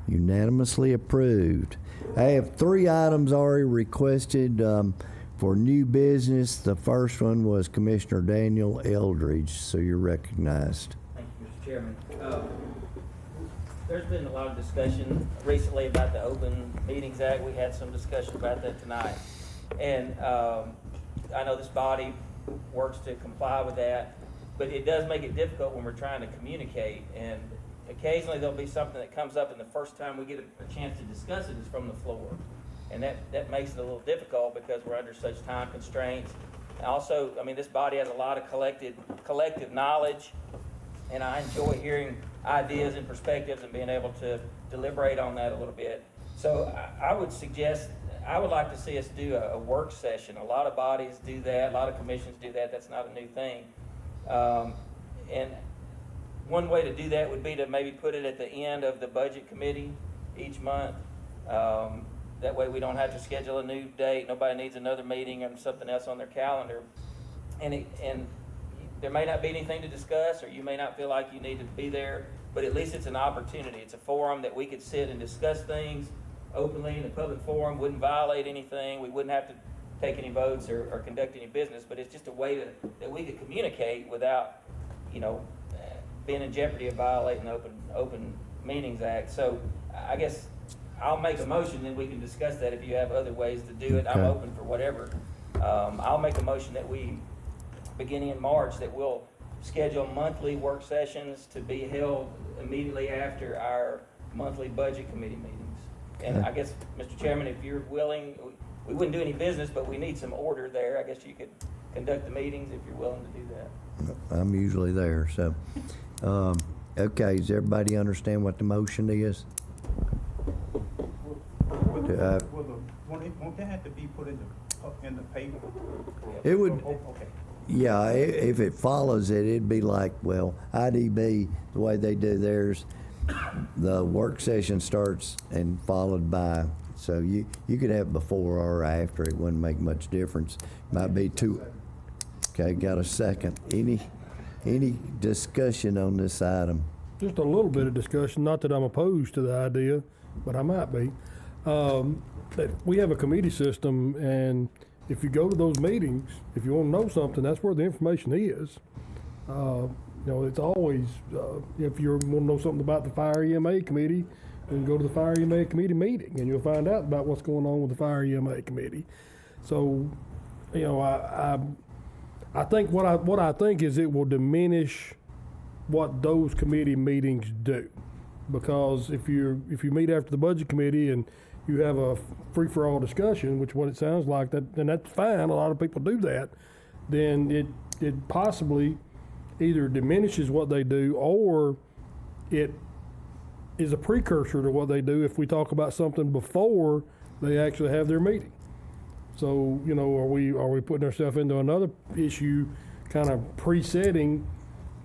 Unanimously approved. I have 3 items already requested for new business. The first one was Commissioner Daniel Eldridge, so you're recognized. Thank you, Mr. Chairman. There's been a lot of discussion recently about the Open Meetings Act. We had some discussion about that tonight. And I know this body works to comply with that, but it does make it difficult when we're trying to communicate. And occasionally there'll be something that comes up, and the first time we get a chance to discuss it is from the floor. And that makes it a little difficult because we're under such time constraints. And also, I mean, this body has a lot of collective knowledge, and I enjoy hearing ideas and perspectives and being able to deliberate on that a little bit. So I would suggest, I would like to see us do a work session. A lot of bodies do that, a lot of commissions do that. That's not a new thing. And one way to do that would be to maybe put it at the end of the budget committee each month. That way we don't have to schedule a new date. Nobody needs another meeting or something else on their calendar. And there may not be anything to discuss, or you may not feel like you need to be there but at least it's an opportunity. It's a forum that we could sit and discuss things openly in a public forum, wouldn't violate anything, we wouldn't have to take any votes or conduct any business, but it's just a way that we could communicate without, being in jeopardy of violating the Open Meetings Act. So I guess I'll make a motion, then we can discuss that if you have other ways to do it. I'm Okay. open for whatever. I'll make a motion that we, beginning in March, that we'll schedule monthly work sessions to be held immediately after our monthly budget committee meetings. And Okay. I guess, Mr. Chairman, if you're willing, we wouldn't do any business, but we need some order there. I guess you could conduct the meetings if you're willing to do that. I'm usually there, so. Okay, does everybody understand what the motion is? Won't that have to be put in the paper? It would, Okay. yeah, if it follows it, it'd be like, well, IDB, the way they do theirs, the work session starts and followed by, so you could have before or after, it wouldn't make much difference. Might be two. Okay, got a second. Any discussion on this item? Just a little bit of discussion, not that I'm opposed to the idea, but I might be. That we have a committee system, and if you go to those meetings, if you want to know something, that's where the information is. It's always, if you want to know something about the Fire EMA committee, then go to the Fire EMA committee meeting, and you'll find out about what's going on with the Fire EMA committee. So, I think what I think is it will diminish what those committee meetings do, because if you meet after the budget committee and you have a free-for-all discussion, which is what it sounds like, then that's fine. A lot of people do that. Then it possibly either diminishes what they do, or it is a precursor to what they do if we talk about something before they actually have their meeting. So, are we putting ourselves into another issue, kind of presetting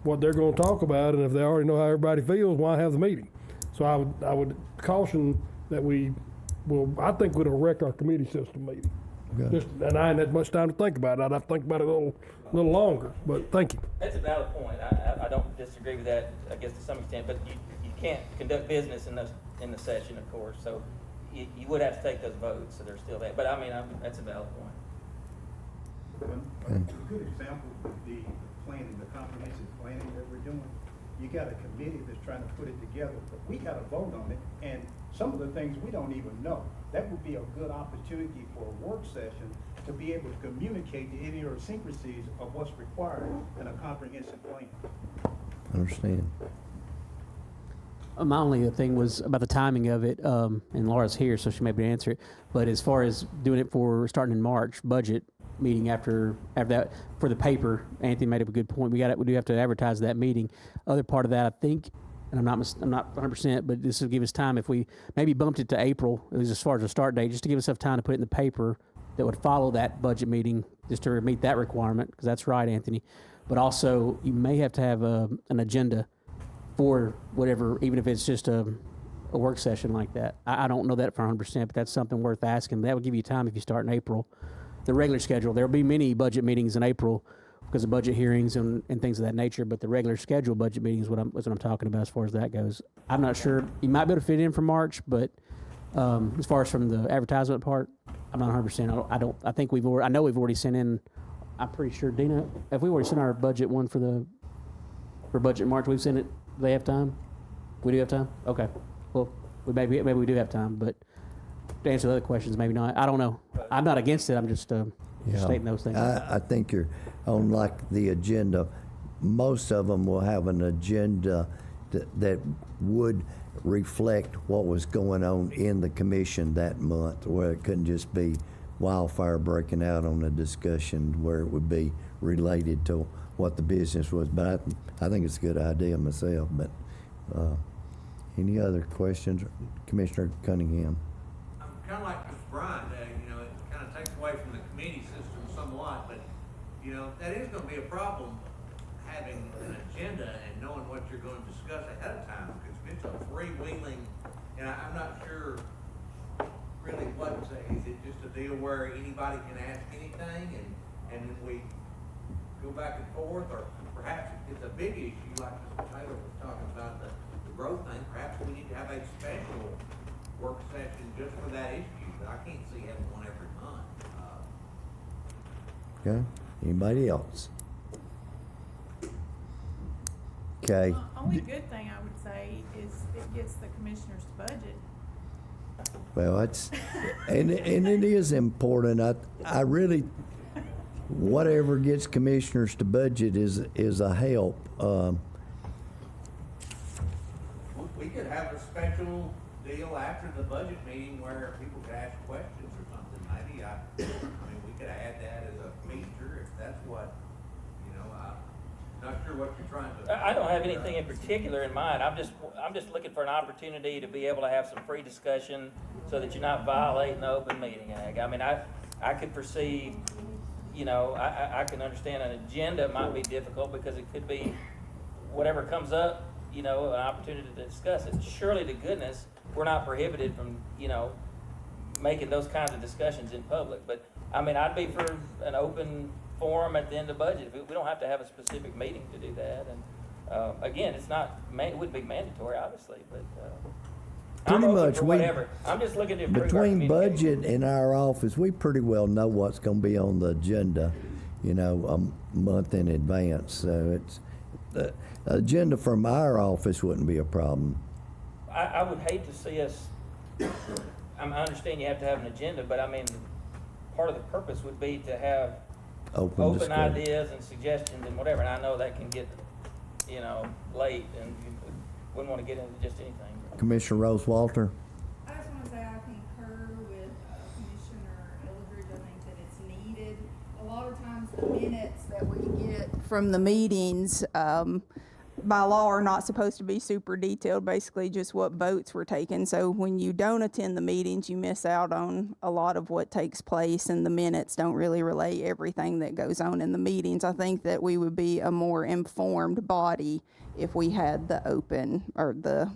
what they're going to talk about, and if they already know how everybody feels, why have the meeting? So I would caution that I think we'll wreck our committee system meeting. Okay. And I ain't had much time to think about it. I'd have to think about it a little longer, but thank you. That's a valid point. I don't disagree with that, I guess, to some extent, but you can't conduct business in the session, of course, so you would have to take those votes, so there's still that. But that's a valid point. A good example would be planning, the comprehensive planning that we're doing. You got a committee that's trying to put it together, but we got to vote on it, and some of the things we don't even know. That would be a good opportunity for a work session to be able to communicate the idiosyncrasies of what's required in a comprehensive plan. Understand. My only thing was about the timing of it, and Laura's here, so she may be able to answer it. But as far as doing it for starting in March, budget meeting after that for the paper, Anthony made up a good point. We do have to advertise that meeting. Other part of that, I think, and I'm not 100%, but this will give us time if we maybe bumped it to April, at least as far as the start date, just to give us enough time to put it in the paper that would follow that budget meeting, just to meet that requirement. Because that's right, Anthony. But also, you may have to have an agenda for whatever, even if it's just a work session like that. I don't know that for 100%, but that's something worth asking. That would give you time if you start in April. The regular schedule, there will be many budget meetings in April because of budget hearings and things of that nature, but the regular scheduled budget meeting is what I'm talking about as far as that goes. I'm not sure. You might be able to fit in for March, but as far as from the advertisement part, I'm not 100%. I think I know we've already sent in, I'm pretty sure, Dina, have we already sent our budget one for budget in March? We've sent it. Do they have time? We do have time? Okay. Well, maybe we do have time, but to answer the other questions, maybe not. I don't know. I'm not against it. I'm just stating those things. I think you're on like the agenda. Most of them will have an agenda that would reflect what was going on in the commission that month, where it couldn't just be wildfire breaking out on a discussion where it would be related to what the business was. But I think it's a good idea myself. But any other questions? Commissioner Cunningham. I'm kind of like Mr. Bryant, it kind of takes away from the committee system somewhat, but, that is going to be a problem, having an agenda and knowing what you're going to discuss ahead of time, because it's a freewheeling, and I'm not sure really what to say. Is it just a deal where anybody can ask anything, and then we go back and forth, or perhaps it's a big issue like Mr. Taylor was talking about, the growth thing, perhaps we need to have a special work session just for that issue, but I can't see having one every month. Okay, anybody else? Okay, Only good thing I would say is it gets the commissioners to budget. well, it's, and it is important. I really, whatever gets commissioners to budget is a help. We could have a special deal after the budget meeting where people could ask questions or something, maybe, I mean, we could add that as a feature if that's what, I'm not sure what you're trying to. I don't have anything in particular in mind. I'm just looking for an opportunity to be able to have some free discussion so that you're not violating the Open Meeting Act. I mean, I could perceive, I can understand an agenda might be difficult because it could be whatever comes up, an opportunity to discuss it. Surely to goodness, we're not prohibited from, making those kinds of discussions in public. But, I mean, I'd be for an open forum at the end of budget. We don't have to have a specific meeting to do that. And, again, it wouldn't be mandatory, obviously, but, I'm Pretty open much, for whatever. I'm just looking to improve our between communication. budget and our office, we pretty well know what's gonna be on the agenda, a month in advance. So it's, the agenda from our office wouldn't be a problem. I would hate to see us, I understand you have to have an agenda, but I mean, part of the purpose would be to have Open discussion. ideas and suggestions and whatever, and I know that can get, late, and you wouldn't want to get into just anything. Commissioner Rose Walter? I just want to say I concur with Commissioner Eldridge. I think that it's needed. A lot of times the minutes that we get from the meetings, by law are not supposed to be super detailed, basically just what votes were taken. So when you don't attend the meetings, you miss out on a lot of what takes place, and the minutes don't really relay everything that goes on in the meetings. I think that we would be a more informed body if we had the open or the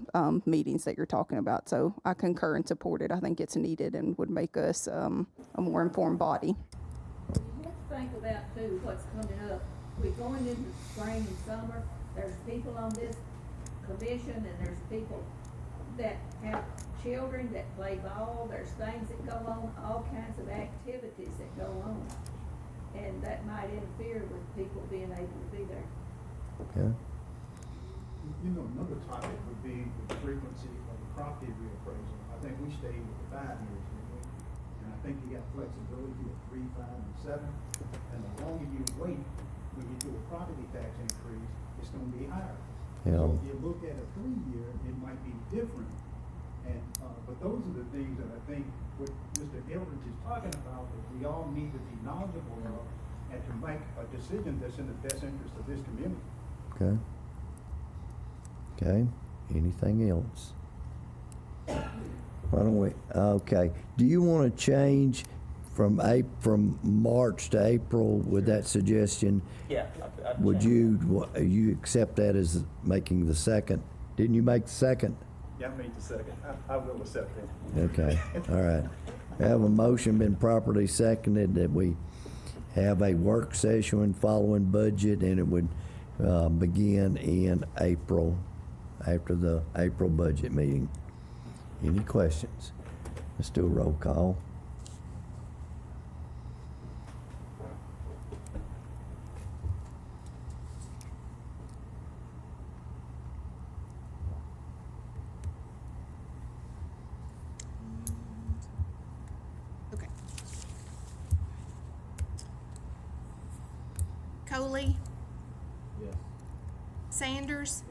meetings that you're talking about. So I concur and support it. I think it's needed and would make us a more informed body. You have to think about too what's coming up. We're going into spring and summer. There's people on this commission and there's people that have children that play ball. There's things that go on, all kinds of activities that go on. And that might interfere with people being able to be there. Okay. Another topic would be the frequency of the property reappraisal. I think we stayed with the 5 years, didn't we? And I think you got flexibility of 3, 5, and 7. And the longer you wait, when you do a property tax increase, it's gonna be higher. Yeah. So if you look at a 3-year, it might be different. And, but those are the things that I think what Mr. Eldridge is talking about, that we all need to be knowledgeable of and to make a decision that's in the best interest of this community. Okay. Okay, anything else? Why don't we, okay, do you want to change from March to April with that suggestion? Yeah. Would you accept that as making the second? Didn't you make the second? Yeah, I made the second. I will accept that. Okay, all right. I have a motion been properly seconded that we have a work session following budget, and it would begin in April, after the April budget meeting. Any questions? Let's do a roll call. Okay. Coley? Yes. Sanders?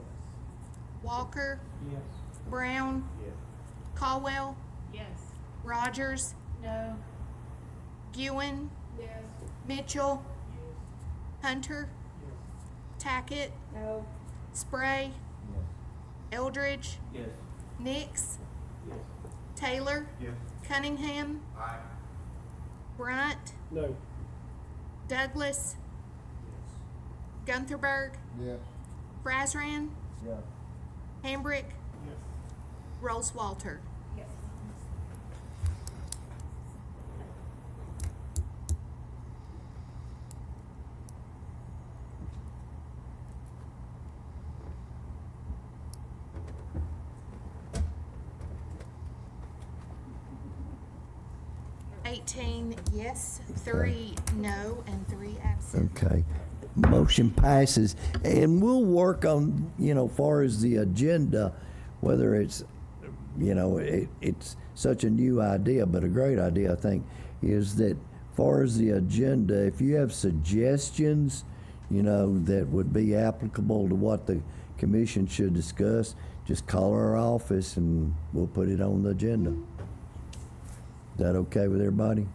Walker? Yes. Brown? Yes. Caldwell? Yes. Rogers? No. Ewan? Yes. Mitchell? Hunter? Tackett? No. Spray? Yes. Eldridge? Yes. Nix? Yes. Taylor? Yes. Cunningham? Aye. Bryant? No. Douglas? Guntherberg? Yes. Brazran? Yes. Hambrick? Rolls Walter? Yes. 18 yes, 3 no, and 3 absent. Okay. Motion passes, and we'll work on, far as the agenda, whether it's, it's such a new idea, but a great idea, I think, is that far as the agenda, if you have suggestions, that would be applicable to what the commission should discuss, just call our office and we'll put it on the agenda. Is that okay with everybody?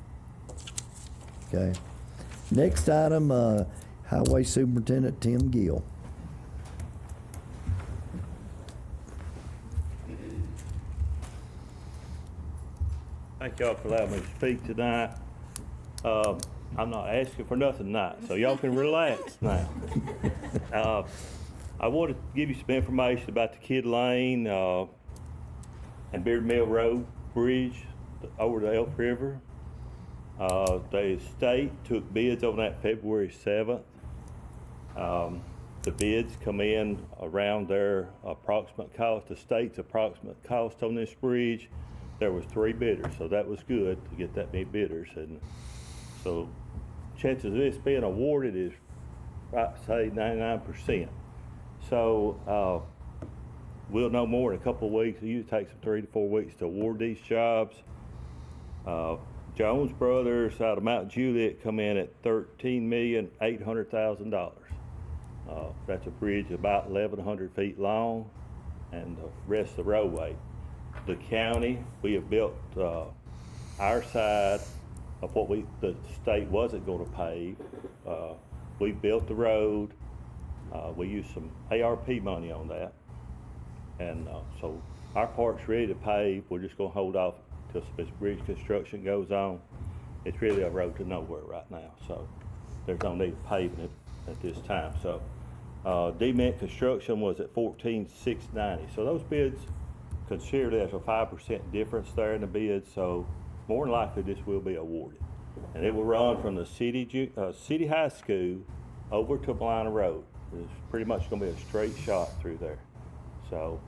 Okay. Next item, Highway Superintendent Tim Gill. Thank y'all for allowing me to speak tonight. I'm not asking for nothing tonight, so y'all can relax now. I want to give you some information about the Kid Lane and Beard Mill Road Bridge over the Elk River. The state took bids on that February 7th. The bids come in around their approximate cost, the state's approximate cost on this bridge. There was 3 bidders, so that was good to get that many bidders. And so chances of this being awarded is, I'd say, 99%. So we'll know more in a couple of weeks. It usually takes them 3 to 4 weeks to award these jobs. Jones Brothers out of Mount Juliet come in at $13,800,000. That's a bridge about 1,100 feet long, and the rest of the roadway. The county, we have built our side of what the state wasn't going to pave. We built the road. We used some ARP money on that, and so our part's ready to pave. We're just going to hold off till this bridge construction goes on. It's really a road to nowhere right now, so there's no need of paving it at this time. So Dement Construction was at $14,690. So those bids, consider there's a 5% difference there in the bids, so more than likely this will be awarded. And it will run from the city high school over to Malina Road. It's pretty much going to be a straight shot through there. So,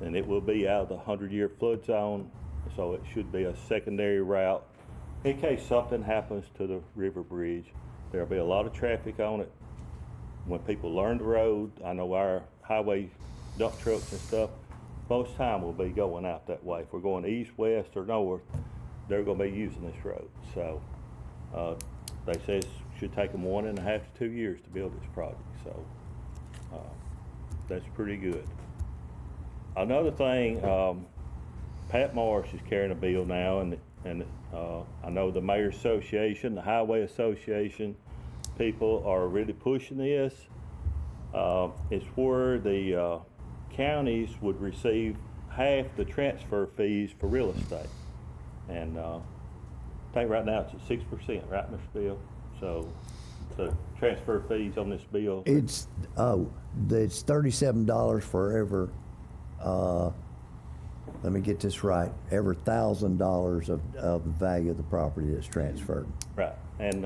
and it will be out of the 100-year flood zone, so it should be a secondary route. In case something happens to the river bridge, there'll be a lot of traffic on it. When people learn the road, I know our highway dump trucks and stuff, most time will be going out that way. If we're going east, west, or north, they're going to be using this road. So they say it should take them 1.5 to 2 years to build this project. So that's pretty good. Another thing, Pat Marsh is carrying a bill now, and I know the Mayor's Association, the Highway Association, people are really pushing this. It's where the counties would receive half the transfer fees for real estate. And I think right now it's at 6%, right, Mr. Bill? So the transfer fees on this bill. It's $37 for every, let me get this right, every $1,000 of the value of the property that's transferred. Right, and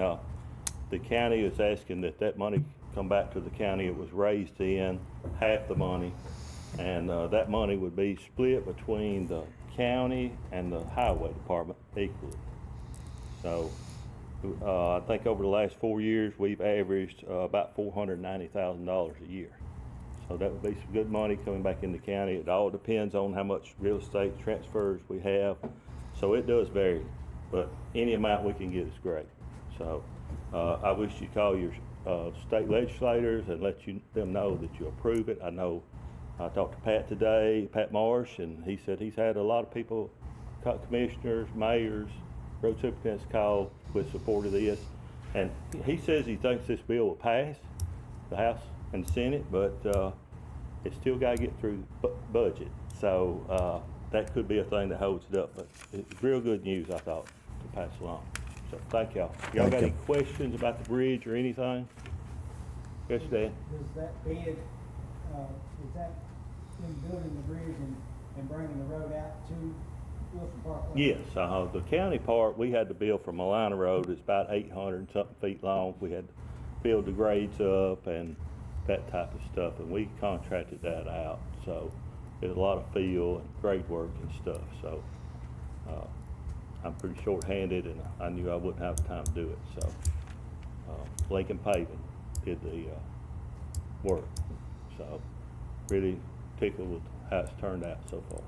the county is asking that money come back to the county it was raised in, half the money, and that money would be split between the county and the highway department equally. So I think over the last 4 years we've averaged about $490,000 a year. So that would be some good money coming back in the county. It all depends on how much real estate transfers we have. So it does vary, but any amount we can get is great. So I wish you'd call your state legislators and let them know that you approve it. I know I talked to Pat today, Pat Marsh, and he said he's had a lot of people, commissioners, mayors, road superintendents call with support of this. And he says he thinks this bill will pass the House and the Senate, but it's still got to get through the budget. So that could be a thing that holds it up. But it's real good news, I thought, to pass along. So thank y'all. Y'all got any questions about the bridge or anything? Yes, Dan? Does that bid, is that in building the bridge and bringing the road out to Wilson Parkway? Yes, the county part, we had to build from Malina Road. It's about 800 and something feet long. We had to build the grades up and that type of stuff, and we contracted that out. So there's a lot of field and grade work and stuff. So I'm pretty short-handed, and I knew I wouldn't have time to do it, so Lincoln Paving did the work. So really tickled with how it's turned out so far.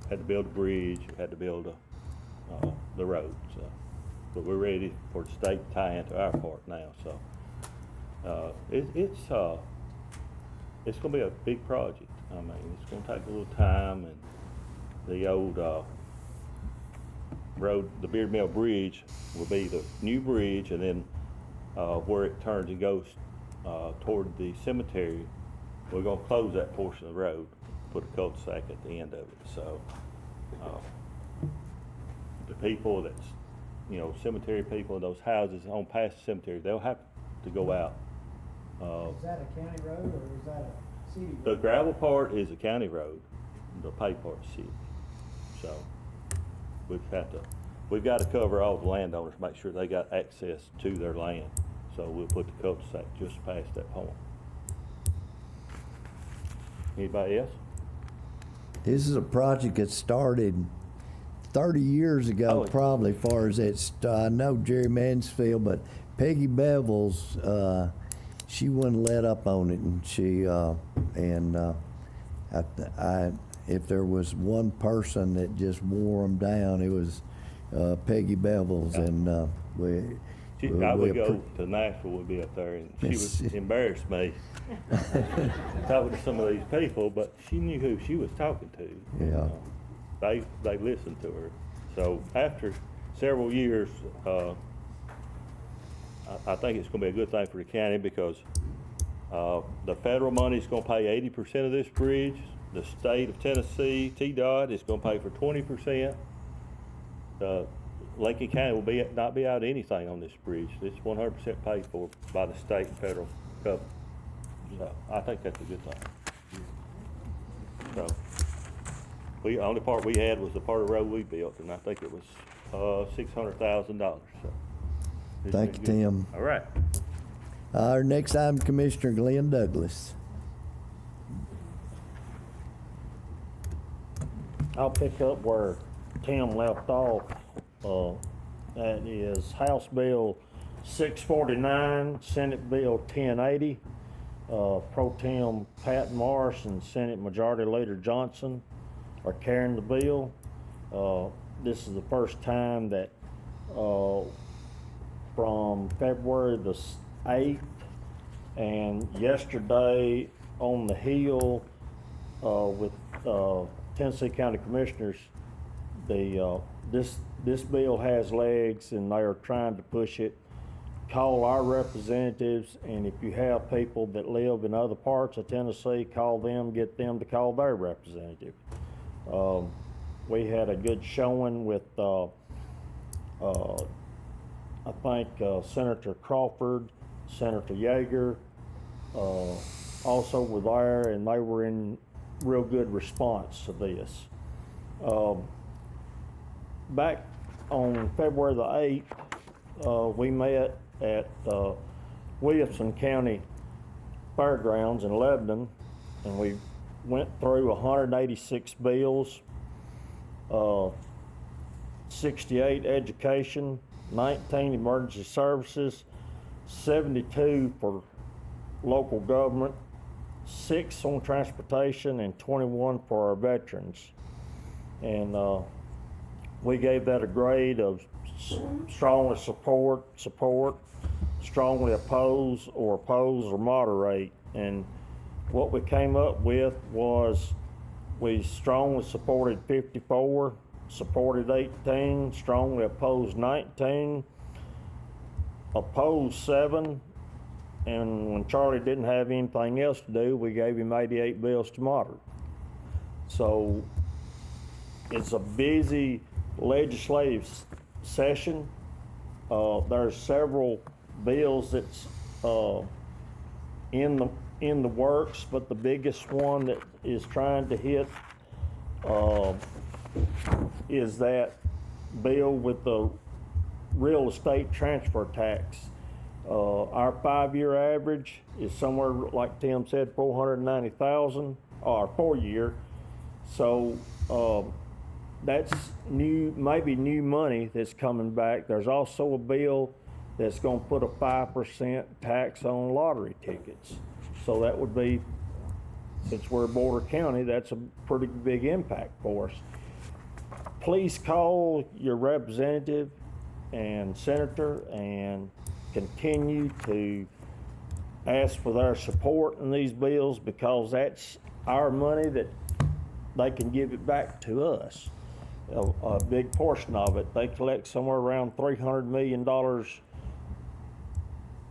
Had to build a bridge, had to build the road, so. But we're ready for the state to tie into our part now, so. It's gonna be a big project. I mean, it's gonna take a little time, and the old road, the Beard Mill Bridge will be the new bridge, and then where it turns and goes toward the cemetery, we're gonna close that portion of the road, put a cul-de-sac at the end of it. So the people that's, you know, cemetery people in those houses on past the cemetery, they'll have to go out. Is that a county road or is that a city road? The gravel part is a county road, the paved part's city. So we've got to cover all the landowners, make sure they got access to their land. So we'll put the cul-de-sac just past that point. Anybody else? This is a project that started 30 years ago, probably, far as it's, I know Jerry Mansfield, but Peggy Bevels, she wouldn't let up on it, and she, if there was one person that just wore them down, it was Peggy Bevels, and I would go to Nashville, would be up there, and she would embarrass me talking to some of these people, but she knew who she was talking to. Yeah. They listened to her. So after several years, I think it's going to be a good thing for the county, because the federal money is going to pay 80% of this bridge. The state of Tennessee, TDOT, is going to pay for 20%. Lincoln County will not be out anything on this bridge. It's 100% paid for by the state and federal government. So I think that's a good thing. So the only part we had was the part of the road we built, and I think it was $600,000. So thank you, Tim. All right. Our next item, Commissioner Glenn Douglas. I'll pick up where Tim left off. That is House Bill 649, Senate Bill 1080. Pro Tem Pat Morris and Senate Majority Leader Johnson are carrying the bill. This is the first time that from February the 8th and yesterday on the Hill with Tennessee County Commissioners, this bill has legs, and they are trying to push it. Call our representatives, and if you have people that live in other parts of Tennessee, call them, get them to call their representative. We had a good showing with, I think, Senator Crawford, Senator Yeager, also were there, and they were in real good response to this. Back on February the 8th, we met at Williamson County Fairgrounds in Lebanon, and we went through 186 bills, 68 education, 19 emergency services, 72 for local government, 6 on transportation, and 21 for our veterans. And we gave that a grade of strongly support, strongly oppose or moderate. And what we came up with was we strongly supported 54, supported 18, strongly opposed 19, opposed 7, and when Charlie didn't have anything else to do, we gave him 88 bills to moderate. So it's a busy legislative session. There's several bills that's in the works, but the biggest one that is trying to hit is that bill with the real estate transfer tax. Our 5-year average is somewhere, like Tim said, 490,000, or 4-year. So that's new, maybe new money that's coming back. There's also a bill that's gonna put a 5% tax on lottery tickets. So that would be, since we're a border county, that's a pretty big impact for us. Please call your representative and senator and continue to ask for their support in these bills, because that's our money that they can give it back to us. A big portion of it. They collect somewhere around $300 million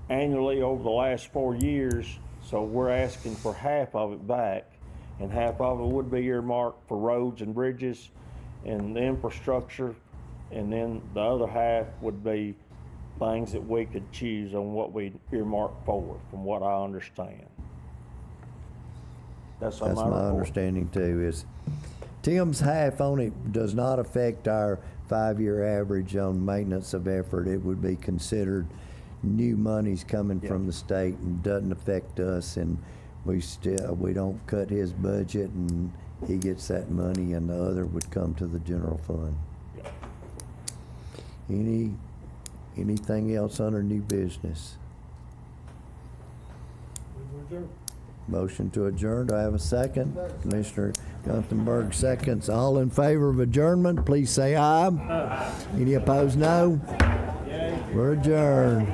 annually over the last 4 years, so we're asking for half of it back, and half of it would be earmarked for roads and bridges and the infrastructure, and then the other half would be things that we could choose on what we earmark for, from what I understand. That's That's my understanding too, is Tim's half on it does not affect our 5-year average on maintenance of effort. It would be considered new monies coming from the state and doesn't affect us, and we don't cut his budget and he gets that money, and the other would come to the general fund. Anything else under new business? Motion to adjourn. Do I have a second? Commissioner Gunthenberg seconds. All in favor of adjournment, please say aye. Any opposed, no? We're adjourned.